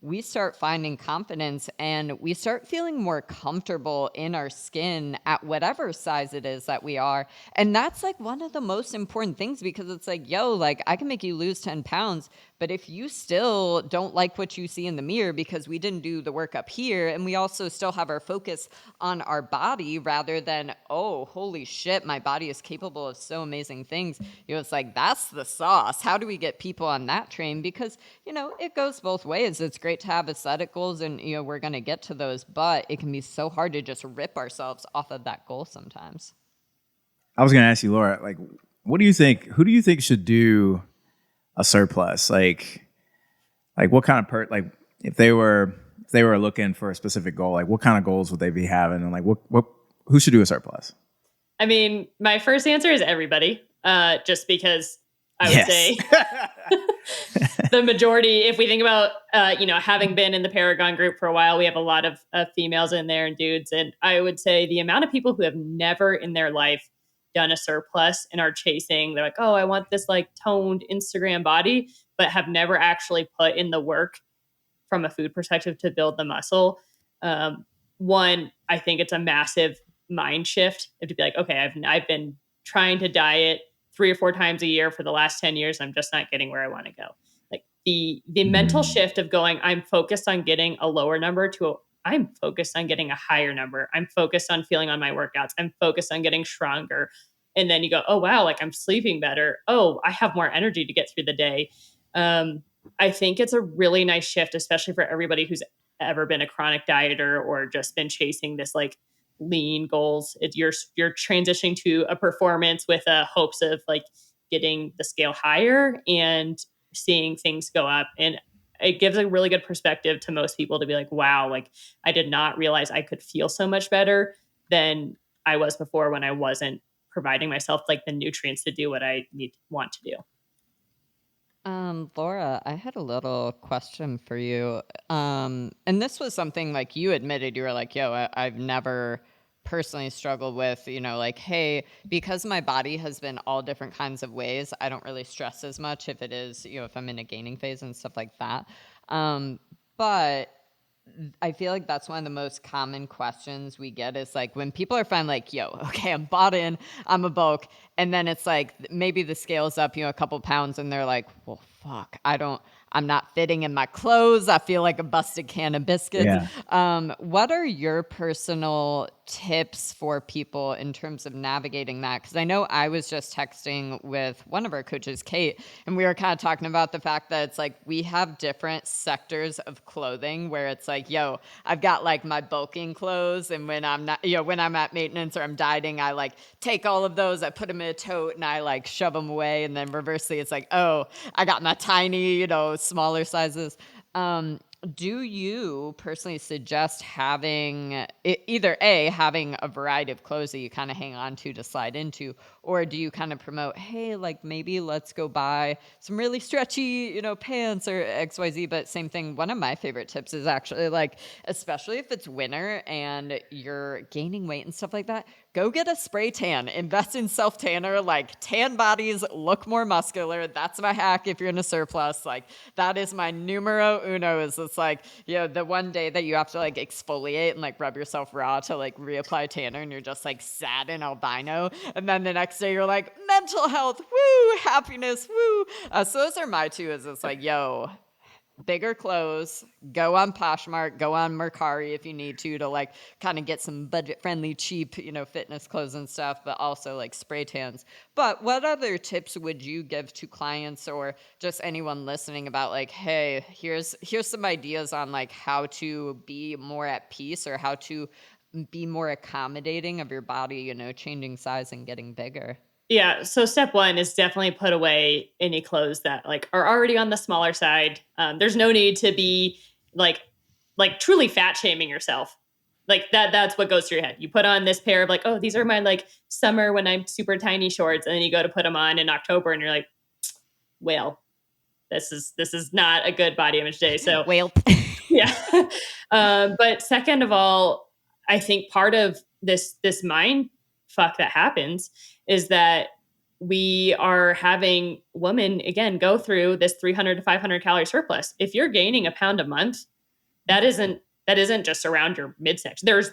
we start finding confidence and we start feeling more comfortable in our skin at whatever size it is that we are. And that's like one of the most important things, because it's like, like I can make you lose 10 pounds, but if you still don't like what you see in the mirror because we didn't do the work up here, and we also still have our focus on our body rather than, oh, holy shit, my body is capable of so amazing things. It's like, that's the sauce. How do we get people on that train? Because, it goes both ways. It's great to have aesthetic goals and, we're going to get to those, but it can be so hard to just rip ourselves off of that goal sometimes. I was going to ask you, Laura, like, what do you think? Who do you think should do a surplus? Like what kind of like if they were looking for a specific goal, like what kind of goals would they be having, and like who should do a surplus? I mean, my first answer is everybody, just because I would say the majority, if we think about, having been in the Paragon group for a while, we have a lot of females in there and dudes. And I would say the amount of people who have never in their life done a surplus and are chasing, they're like, oh, I want this like toned Instagram body, but have never actually put in the work from a food perspective to build the muscle. One, I think it's a massive mind shift to be like, okay, I've been trying to diet 3 or 4 times a year for the last 10 years. I'm just not getting where I want to go. Like the mental shift of going, I'm focused on getting a lower number to I'm focused on getting a higher number. I'm focused on feeling on my workouts. I'm focused on getting stronger. And then you go, oh, wow, like I'm sleeping better. Oh, I have more energy to get through the day. I think it's a really nice shift, especially for everybody who's ever been a chronic dieter or just been chasing this like lean goals. You're transitioning to a performance with hopes of like getting the scale higher and seeing things go up. And it gives a really good perspective to most people to be like, wow, like I did not realize I could feel so much better than I was before when I wasn't providing myself like the nutrients to do what I want to do. Laura, I had a little question for you. And this was something like you admitted, you were like, I've never personally struggled with, like, hey, because my body has been all different kinds of ways, I don't really stress as much if it is, if I'm in a gaining phase and stuff like that. But I feel like that's one of the most common questions we get is like when people are finally like, okay, I'm bought in, I'm a bulk. And then it's like, maybe the scale's up, a couple pounds and they're like, well, fuck, I'm not fitting in my clothes. I feel like a busted can of biscuits. Yeah. What are your personal tips for people in terms of navigating that? Because I know I was just texting with one of our coaches, Kate, and we were kind of talking about the fact that it's like we have different sectors of clothing where it's like, I've got like my bulking clothes, and when I'm not, when I'm at maintenance or I'm dieting, I like take all of those, I put them in a tote and I like shove them away. And then reversely, it's like, oh, I got my tiny, smaller sizes. Do you personally suggest having having a variety of clothes that you kind of hang on to slide into, or do you kind of promote, hey, like maybe let's go buy some really stretchy, pants or XYZ? But same thing. One of my favorite tips is actually like, especially if it's winter and you're gaining weight and stuff like that, go get a spray tan, invest in self tanner, like tan bodies look more muscular. That's my hack. If you're in a surplus, like that is my numero uno. Is it's like, the one day that you have to like exfoliate and like rub yourself raw to like reapply tanner and you're just like sad and albino. And then the next day you're like mental health, woo, happiness, woo. So those are my two, is it's like, bigger clothes, go on Poshmark, go on Mercari if you need to like kind of get some budget friendly, cheap, fitness clothes and stuff, but also like spray tans. But what other tips would you give to clients or just anyone listening about like, hey, here's some ideas on like how to be more at peace or how to be more accommodating of your body, changing size and getting bigger? Yeah. So step one is definitely put away any clothes that like are already on the smaller side. There's no need to be like truly fat shaming yourself. Like that's what goes through your head. You put on this pair of like, oh, these are my like summer when I'm super tiny shorts. And then you go to put them on in October and you're like, well, this is not a good body image day. So Well, yeah. But second of all, I think part of this mind fuck that happens is that we are having women again go through this 300 to 500 calorie surplus. If you're gaining a pound a month, that isn't just around your midsection. There's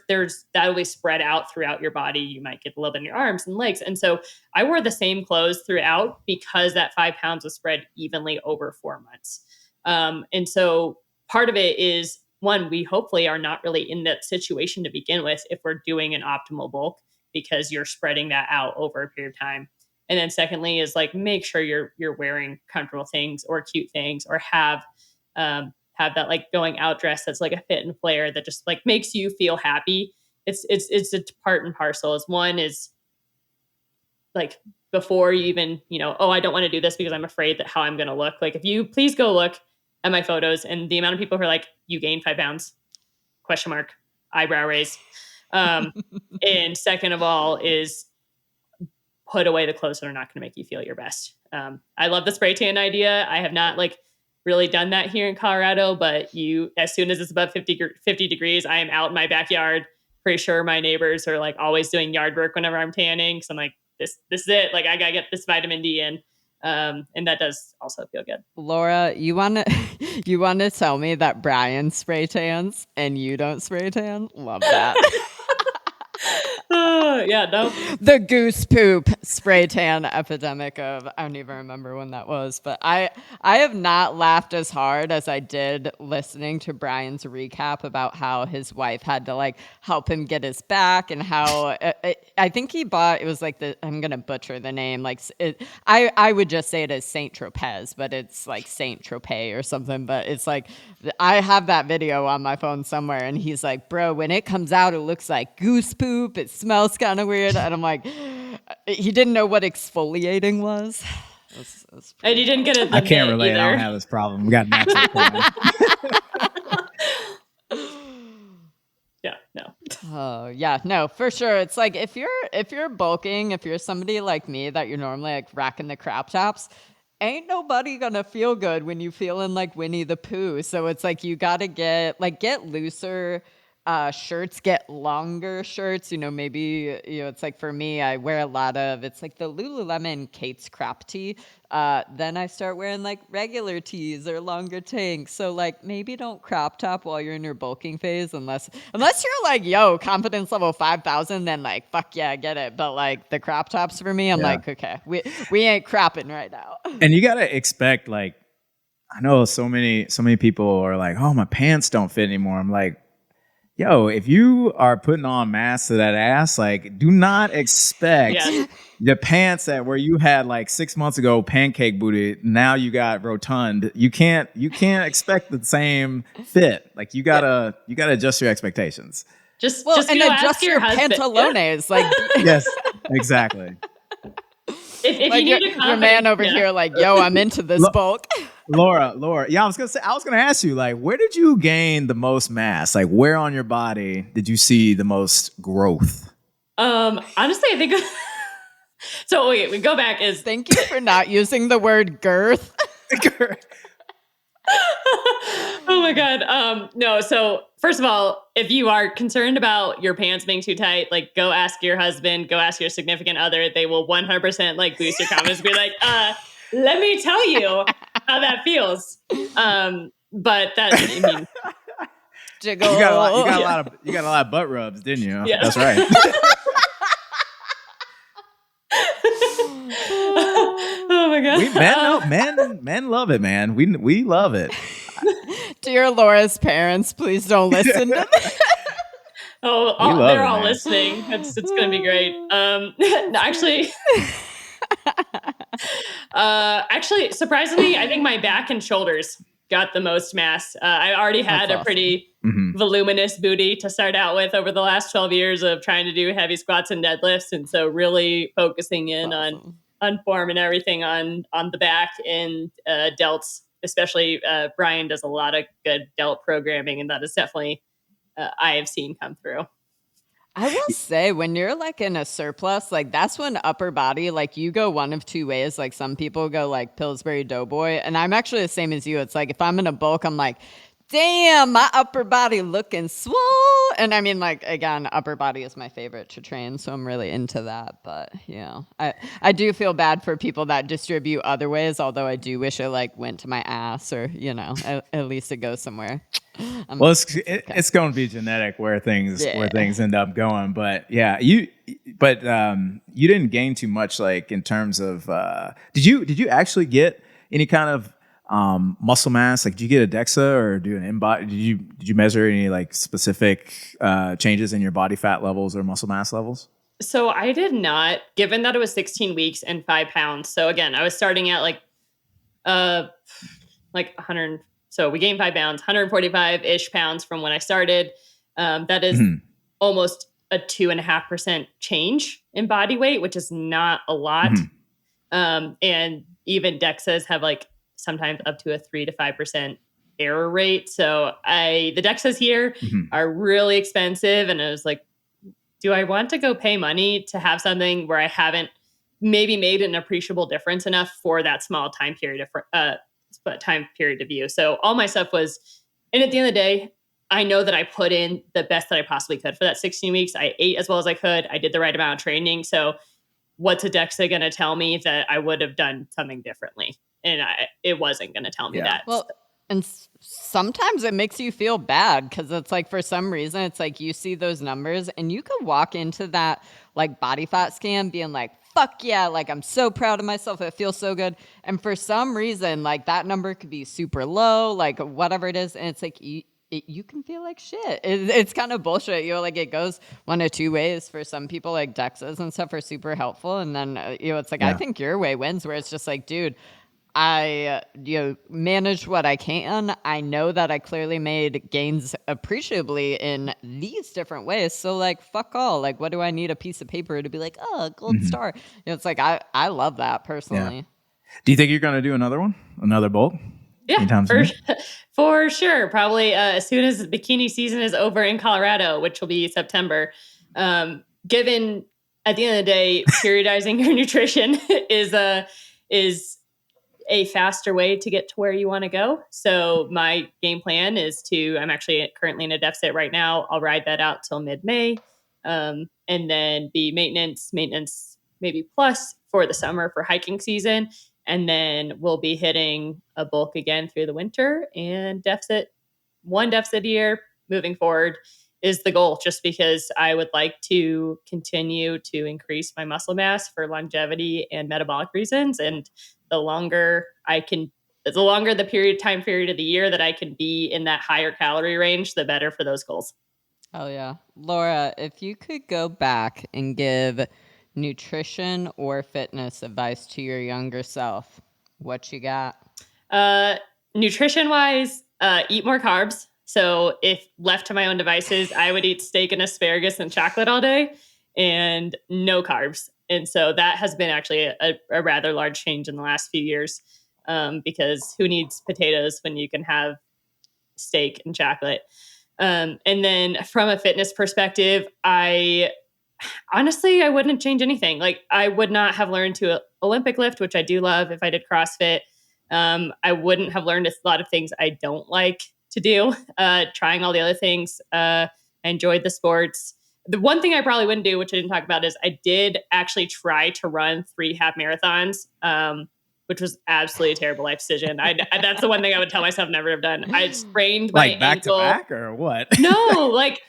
that will be spread out throughout your body. You might get a little bit in your arms and legs. And so I wore the same clothes throughout because that 5 pounds was spread evenly over 4 months. And so part of it is, one, we hopefully are not really in that situation to begin with if we're doing an optimal bulk because you're spreading that out over a period of time. And then secondly is like, make sure you're wearing comfortable things or cute things or have that like going out dress that's like a fit and flare that just like makes you feel happy. It's a part and parcel. As one is like before you even, oh, I don't want to do this because I'm afraid that how I'm going to look. Like if you please go look at my photos and the amount of people who are like, you gained 5 pounds, ? Eyebrow raise. And second of all is put away the clothes that are not going to make you feel your best. I love the spray tan idea. I have not like really done that here in Colorado, but as soon as it's above 50 degrees, I am out in my backyard. Pretty sure my neighbors are like always doing yard work whenever I'm tanning. So I'm like, this is it. Like I gotta get this vitamin D in. And that does also feel good. Laura, you want to tell me that Brian spray tans and you don't spray tan? Love that. Yeah, no. The goose poop spray tan epidemic of, I don't even remember when that was, but I have not laughed as hard as I did listening to Brian's recap about how his wife had to like help him get his back and how I think he bought, it was like I'm going to butcher the name. Like I would just say it as Saint Tropez, but it's like Saint Tropez or something, but it's like, I have that video on my phone somewhere and he's like, bro, when it comes out, it looks like goose poop. It smells kind of weird. And I'm like, he didn't know what exfoliating was. And you didn't get it. I can't relate. Either. I don't have this problem. We got natural plan. Yeah, no. Oh, yeah, no, for sure. It's like if you're bulking, if you're somebody like me that you're normally like racking the crop tops, ain't nobody gonna feel good when you feeling like Winnie the Pooh. So it's like you gotta get looser shirts, get longer shirts, maybe, it's like for me, I wear a lot of, it's like the Lululemon Kate's crop tee. Then I start wearing like regular tees or longer tanks. So like maybe don't crop top while you're in your bulking phase unless you're like, yo, confidence level 5,000, then like, fuck yeah, I get it. But like the crop tops for me, I'm like, okay, we ain't cropping right now. And you gotta expect like, I know so many people are like, oh, my pants don't fit anymore. I'm like, yo, if you are putting on mass to that ass, like, do not expect the pants that where you had like 6 months ago pancake booty, now you got rotund. You can't expect the same fit. Like you gotta adjust your expectations. Just adjust your pantalones. Like yes, exactly. If like you need your man over here, like, yo, I'm into this bulk. Laura. Yeah, I was gonna ask you, like, where did you gain the most mass? Like, where on your body did you see the most growth? Honestly, I think. So wait, we go back. Thank you for not using the word girth. Oh my God. No. So first of all, if you are concerned about your pants being too tight, like go ask your husband, go ask your significant other. They will 100% like boost your confidence. Be like, let me tell you how that feels. But that, I mean, you got a lot of butt rubs, didn't you? Yeah. That's right. Oh my God. Men love it, man. We love it. Dear Laura's parents, please don't listen to this. They're all listening. It's going to be great. No, actually, surprisingly, I think my back and shoulders got the most mass. I already had a pretty voluminous booty to start out with over the last 12 years of trying to do heavy squats and deadlifts. And so really focusing in on form and everything on the back and delts, especially Brian does a lot of good delt programming. And that is definitely, I have seen come through. I will say, when you're like in a surplus, like that's when upper body, like you go one of two ways. Like some people go like Pillsbury Doughboy, and I'm actually the same as you. It's like if I'm in a bulk, I'm like, damn, my upper body looking swole. And I mean, like, again, upper body is my favorite to train, so I'm really into that. But, you know, I do feel bad for people that distribute other ways, although I do wish it, like, went to my ass or, you know, at least it goes somewhere. Well, it's going to be genetic where things end up going. But, yeah, you didn't gain too much, like, in terms of did you actually get any kind of muscle mass? Like, did you get a DEXA or do an in-body? Did you measure any like specific changes in your body fat levels or muscle mass levels? So I did not, given that it was 16 weeks and 5 pounds. So again, I was starting at like 100. So we gained 5 pounds, 145-ish pounds from when I started. That is almost a 2.5% change in body weight, which is not a lot. And even DEXAs have like sometimes up to a 3 to 5% error rate. So the DEXAs here are really expensive. And I was like, do I want to go pay money to have something where I haven't maybe made an appreciable difference enough for that small time period of view? So all my stuff was, and at the end of the day, I know that I put in the best that I possibly could for that 16 weeks. I ate as well as I could. I did the right amount of training. So what's a DEXA going to tell me that I would have done something differently? And it wasn't going to tell me that. Well, and sometimes it makes you feel bad because it's like for some reason, it's like you see those numbers and you could walk into that like body fat scan being like, fuck yeah, like I'm so proud of myself. It feels so good. And for some reason, like that number could be super low, like whatever it is. And it's like you can feel like shit. It's kind of bullshit. You know, like it goes one of two ways. For some people, like DEXAs and stuff are super helpful. And then, you know, it's like, I think your way wins where it's just like, dude, I managed what I can. I know that I clearly made gains appreciably in these different ways. So like, fuck all. Like, what do I need a piece of paper to be like, oh, gold star? You know, it's like I love that personally. Yeah. Do you think you're going to do another bulk? Yeah, for sure. Probably as soon as bikini season is over in Colorado, which will be September. Given at the end of the day, periodizing your nutrition is a faster way to get to where you want to go. So my game plan is I'm actually currently in a deficit right now. I'll ride that out till mid-May, and then be maintenance maybe plus for the summer for hiking season. And then we'll be hitting a bulk again through the winter, and one deficit a year moving forward is the goal, just because I would like to continue to increase my muscle mass for longevity and metabolic reasons. And the longer the time period of the year that I can be in that higher calorie range, the better for those goals. Oh yeah. Laura, if you could go back and give nutrition or fitness advice to your younger self, what you got? Nutrition wise, eat more carbs. So if left to my own devices, I would eat steak and asparagus and chocolate all day and no carbs. And so that has been actually a rather large change in the last few years, because who needs potatoes when you can have steak and chocolate? And then from a fitness perspective, I wouldn't change anything. Like I would not have learned to Olympic lift, which I do love if I did CrossFit. I wouldn't have learned a lot of things I don't like to do, trying all the other things. I enjoyed the sports. The one thing I probably wouldn't do, which I didn't talk about, is I did actually try to run 3 half marathons, which was absolutely a terrible life decision. That's the one thing I would tell myself never have done. I sprained my like back ankle. to back or what? No, like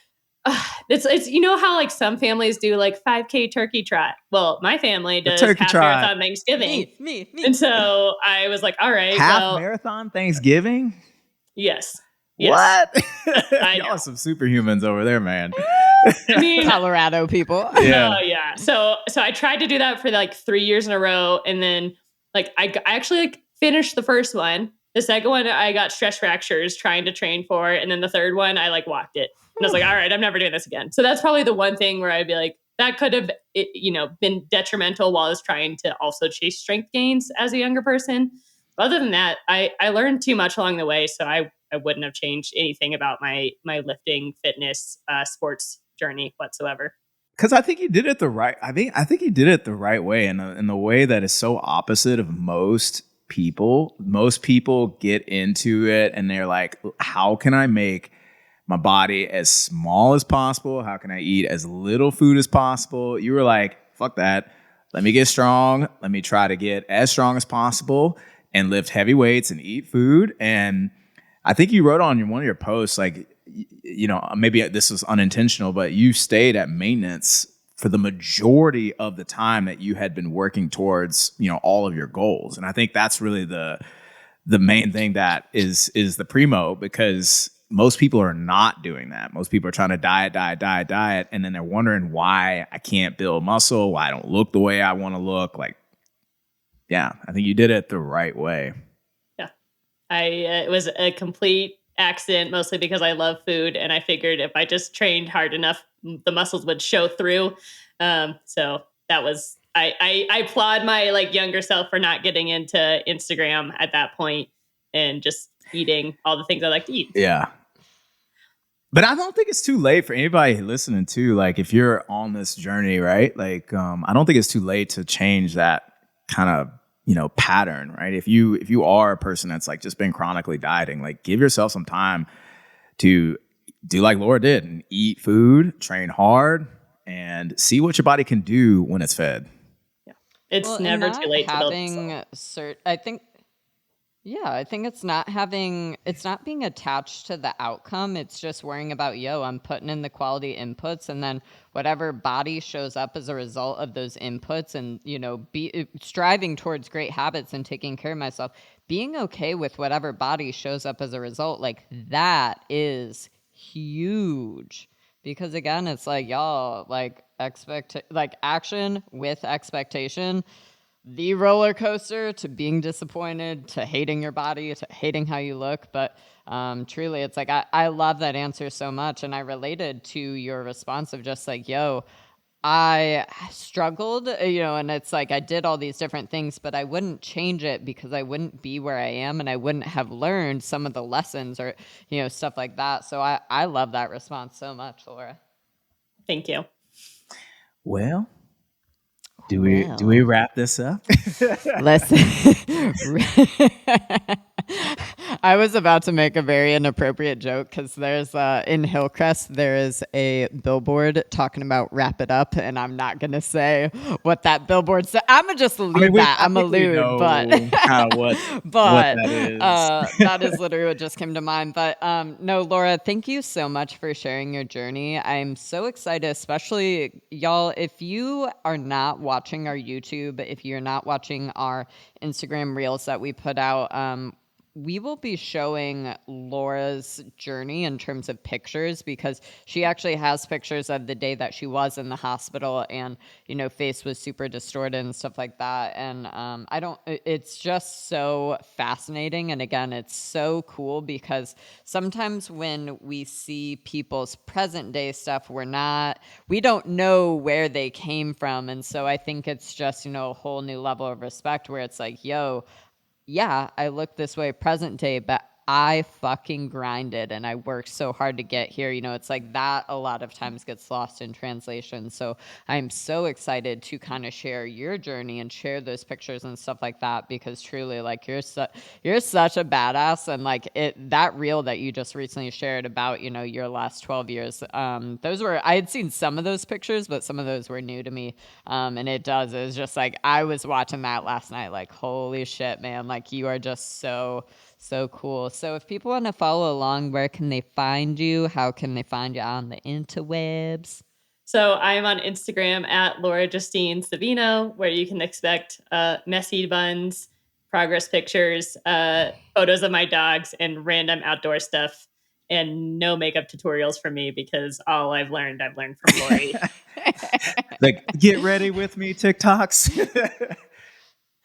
it's you know how like some families do like 5K turkey trot. Well, my family does turkey half trot. marathon Thanksgiving. Me. And so I was like, all right, Half marathon Thanksgiving? Yes. What? I Y'all know. are some superhumans over there, man. I mean, Colorado people. Yeah. oh yeah. So I tried to do that for like 3 years in a row, and then like I actually like finished the first one. The second one I got stress fractures trying to train for, and then the third one I like walked it, and I was like, all right, I'm never doing this again. So that's probably the one thing where I'd be like, that could have been detrimental while I was trying to also chase strength gains as a younger person. Other than that, I learned too much along the way, so I wouldn't have changed anything about my lifting, fitness, sports journey whatsoever. Because I think you did it the right. I think you did it the right way, in the way that is so opposite of most people. Most people get into it and they're like, "How can I make my body as small as possible? How can I eat as little food as possible?" You were like, "Fuck that. Let me get strong. Let me try to get as strong as possible and lift heavy weights and eat food." And I think you wrote on one of your posts, like, maybe this was unintentional, but you stayed at maintenance for the majority of the time that you had been working towards, all of your goals. And I think that's really the main thing that is the primo, because most people are not doing that. Most people are trying to diet. And then they're wondering why I can't build muscle, why I don't look the way I want to look. Like, yeah, I think you did it the right way. Yeah. It was a complete accident, mostly because I love food, and I figured if I just trained hard enough, the muscles would show through. So that was, I applaud my like younger self for not getting into Instagram at that point and just eating all the things I like to eat. Yeah. But I don't think it's too late for anybody listening too. Like, if you're on this journey, right? Like, I don't think it's too late to change that kind of, pattern, right? If you are a person that's like just been chronically dieting, like, give yourself some time to do like Laura did and eat food, train hard, and see what your body can do when it's fed. Yeah. It's never too late to build I think it's not being attached to the outcome. It's just worrying about, I'm putting in the quality inputs, and then whatever body shows up as a result of those inputs, and, be striving towards great habits and taking care of myself, being okay with whatever body shows up as a result. Like, that is huge, because again, it's like, y'all, like, action with expectation. The roller coaster to being disappointed, to hating your body, to hating how you look. But truly, it's like, I love that answer so much. And I related to your response of just like, I struggled, and it's like, I did all these different things, but I wouldn't change it because I wouldn't be where I am, and I wouldn't have learned some of the lessons or, stuff like that. So I love that response so much, Laura. Thank you. Well, do we wrap this up? Listen, I was about to make a very inappropriate joke because there's in Hillcrest there is a billboard talking about wrap it up, and I'm not gonna say what that billboard said. I'm gonna just allude that. I'm allude, but what that is. That is literally what just came to mind. But no, Laura, thank you so much for sharing your journey. I'm so excited, especially y'all. If you are not watching our YouTube, if you're not watching our Instagram reels that we put out, we will be showing Laura's journey in terms of pictures, because she actually has pictures of the day that she was in the hospital, and, face was super distorted and stuff like that. And it's just so fascinating. And again, it's so cool because sometimes when we see people's present day stuff, we don't know where they came from. And so I think it's just, a whole new level of respect where it's like, yeah, I look this way present day, but I fucking grinded and I worked so hard to get here. It's like that a lot of times gets lost in translation. So I'm so excited to kind of share your journey and share those pictures and stuff like that, because truly, like, you're such a badass. And like that reel that you just recently shared about, your last 12 years, I had seen some of those pictures, but some of those were new to me. And it was just like, I was watching that last night, like, holy shit, man, like, you are just so So cool. So if people want to follow along, where can they find you? How can they find you on the interwebs? So I am on Instagram at Laura Justine Savino, where you can expect messy buns, progress pictures, photos of my dogs, and random outdoor stuff, and no makeup tutorials from me because all I've learned from Lori. Like, get ready with me, TikToks.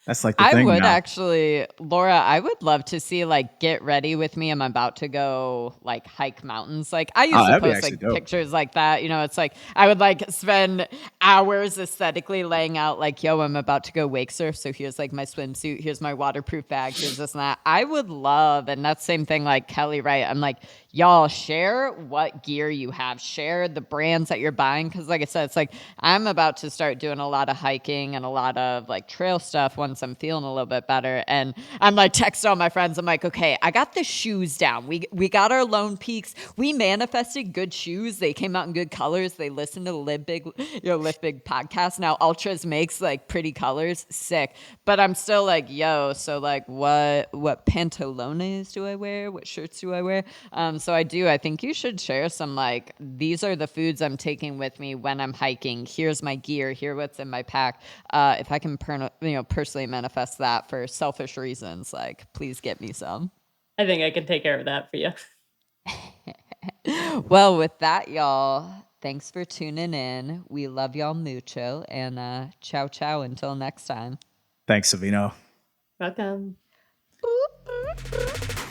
That's like the I thing would now. actually, Laura, I would love to see like get ready with me. I'm about to go like hike mountains. Like I used to That'd be post actually like dope. pictures like that. You know, it's like I would like spend hours aesthetically laying out like, yo, I'm about to go wake surf. So here's like my swimsuit. Here's my waterproof bag. Here's this and that. I would love, and that's same thing like Kelly, right? I'm like, y'all share what gear you have, share the brands that you're buying. Cause like I said, it's like I'm about to start doing a lot of hiking and a lot of like trail stuff once I'm feeling a little bit better. And I'm like texting all my friends. I'm like, okay, I got the shoes down. We got our Lone Peaks. We manifested good shoes. They came out in good colors. They listened to the Live Big, Lift Big podcast. Now Ultras makes like pretty colors. Sick. But I'm still like, yo, so like what pantalones do I wear? What shirts do I wear? So I think you should share some like, these are the foods I'm taking with me when I'm hiking. Here's my gear. Here's what's in my pack. If I can personally manifest that for selfish reasons, like please get me some. I think I can take care of that for you. Well, with that, y'all, thanks for tuning in. We love y'all mucho, and ciao ciao until next time. Thanks, Savino. Welcome. Boop, boop, boop.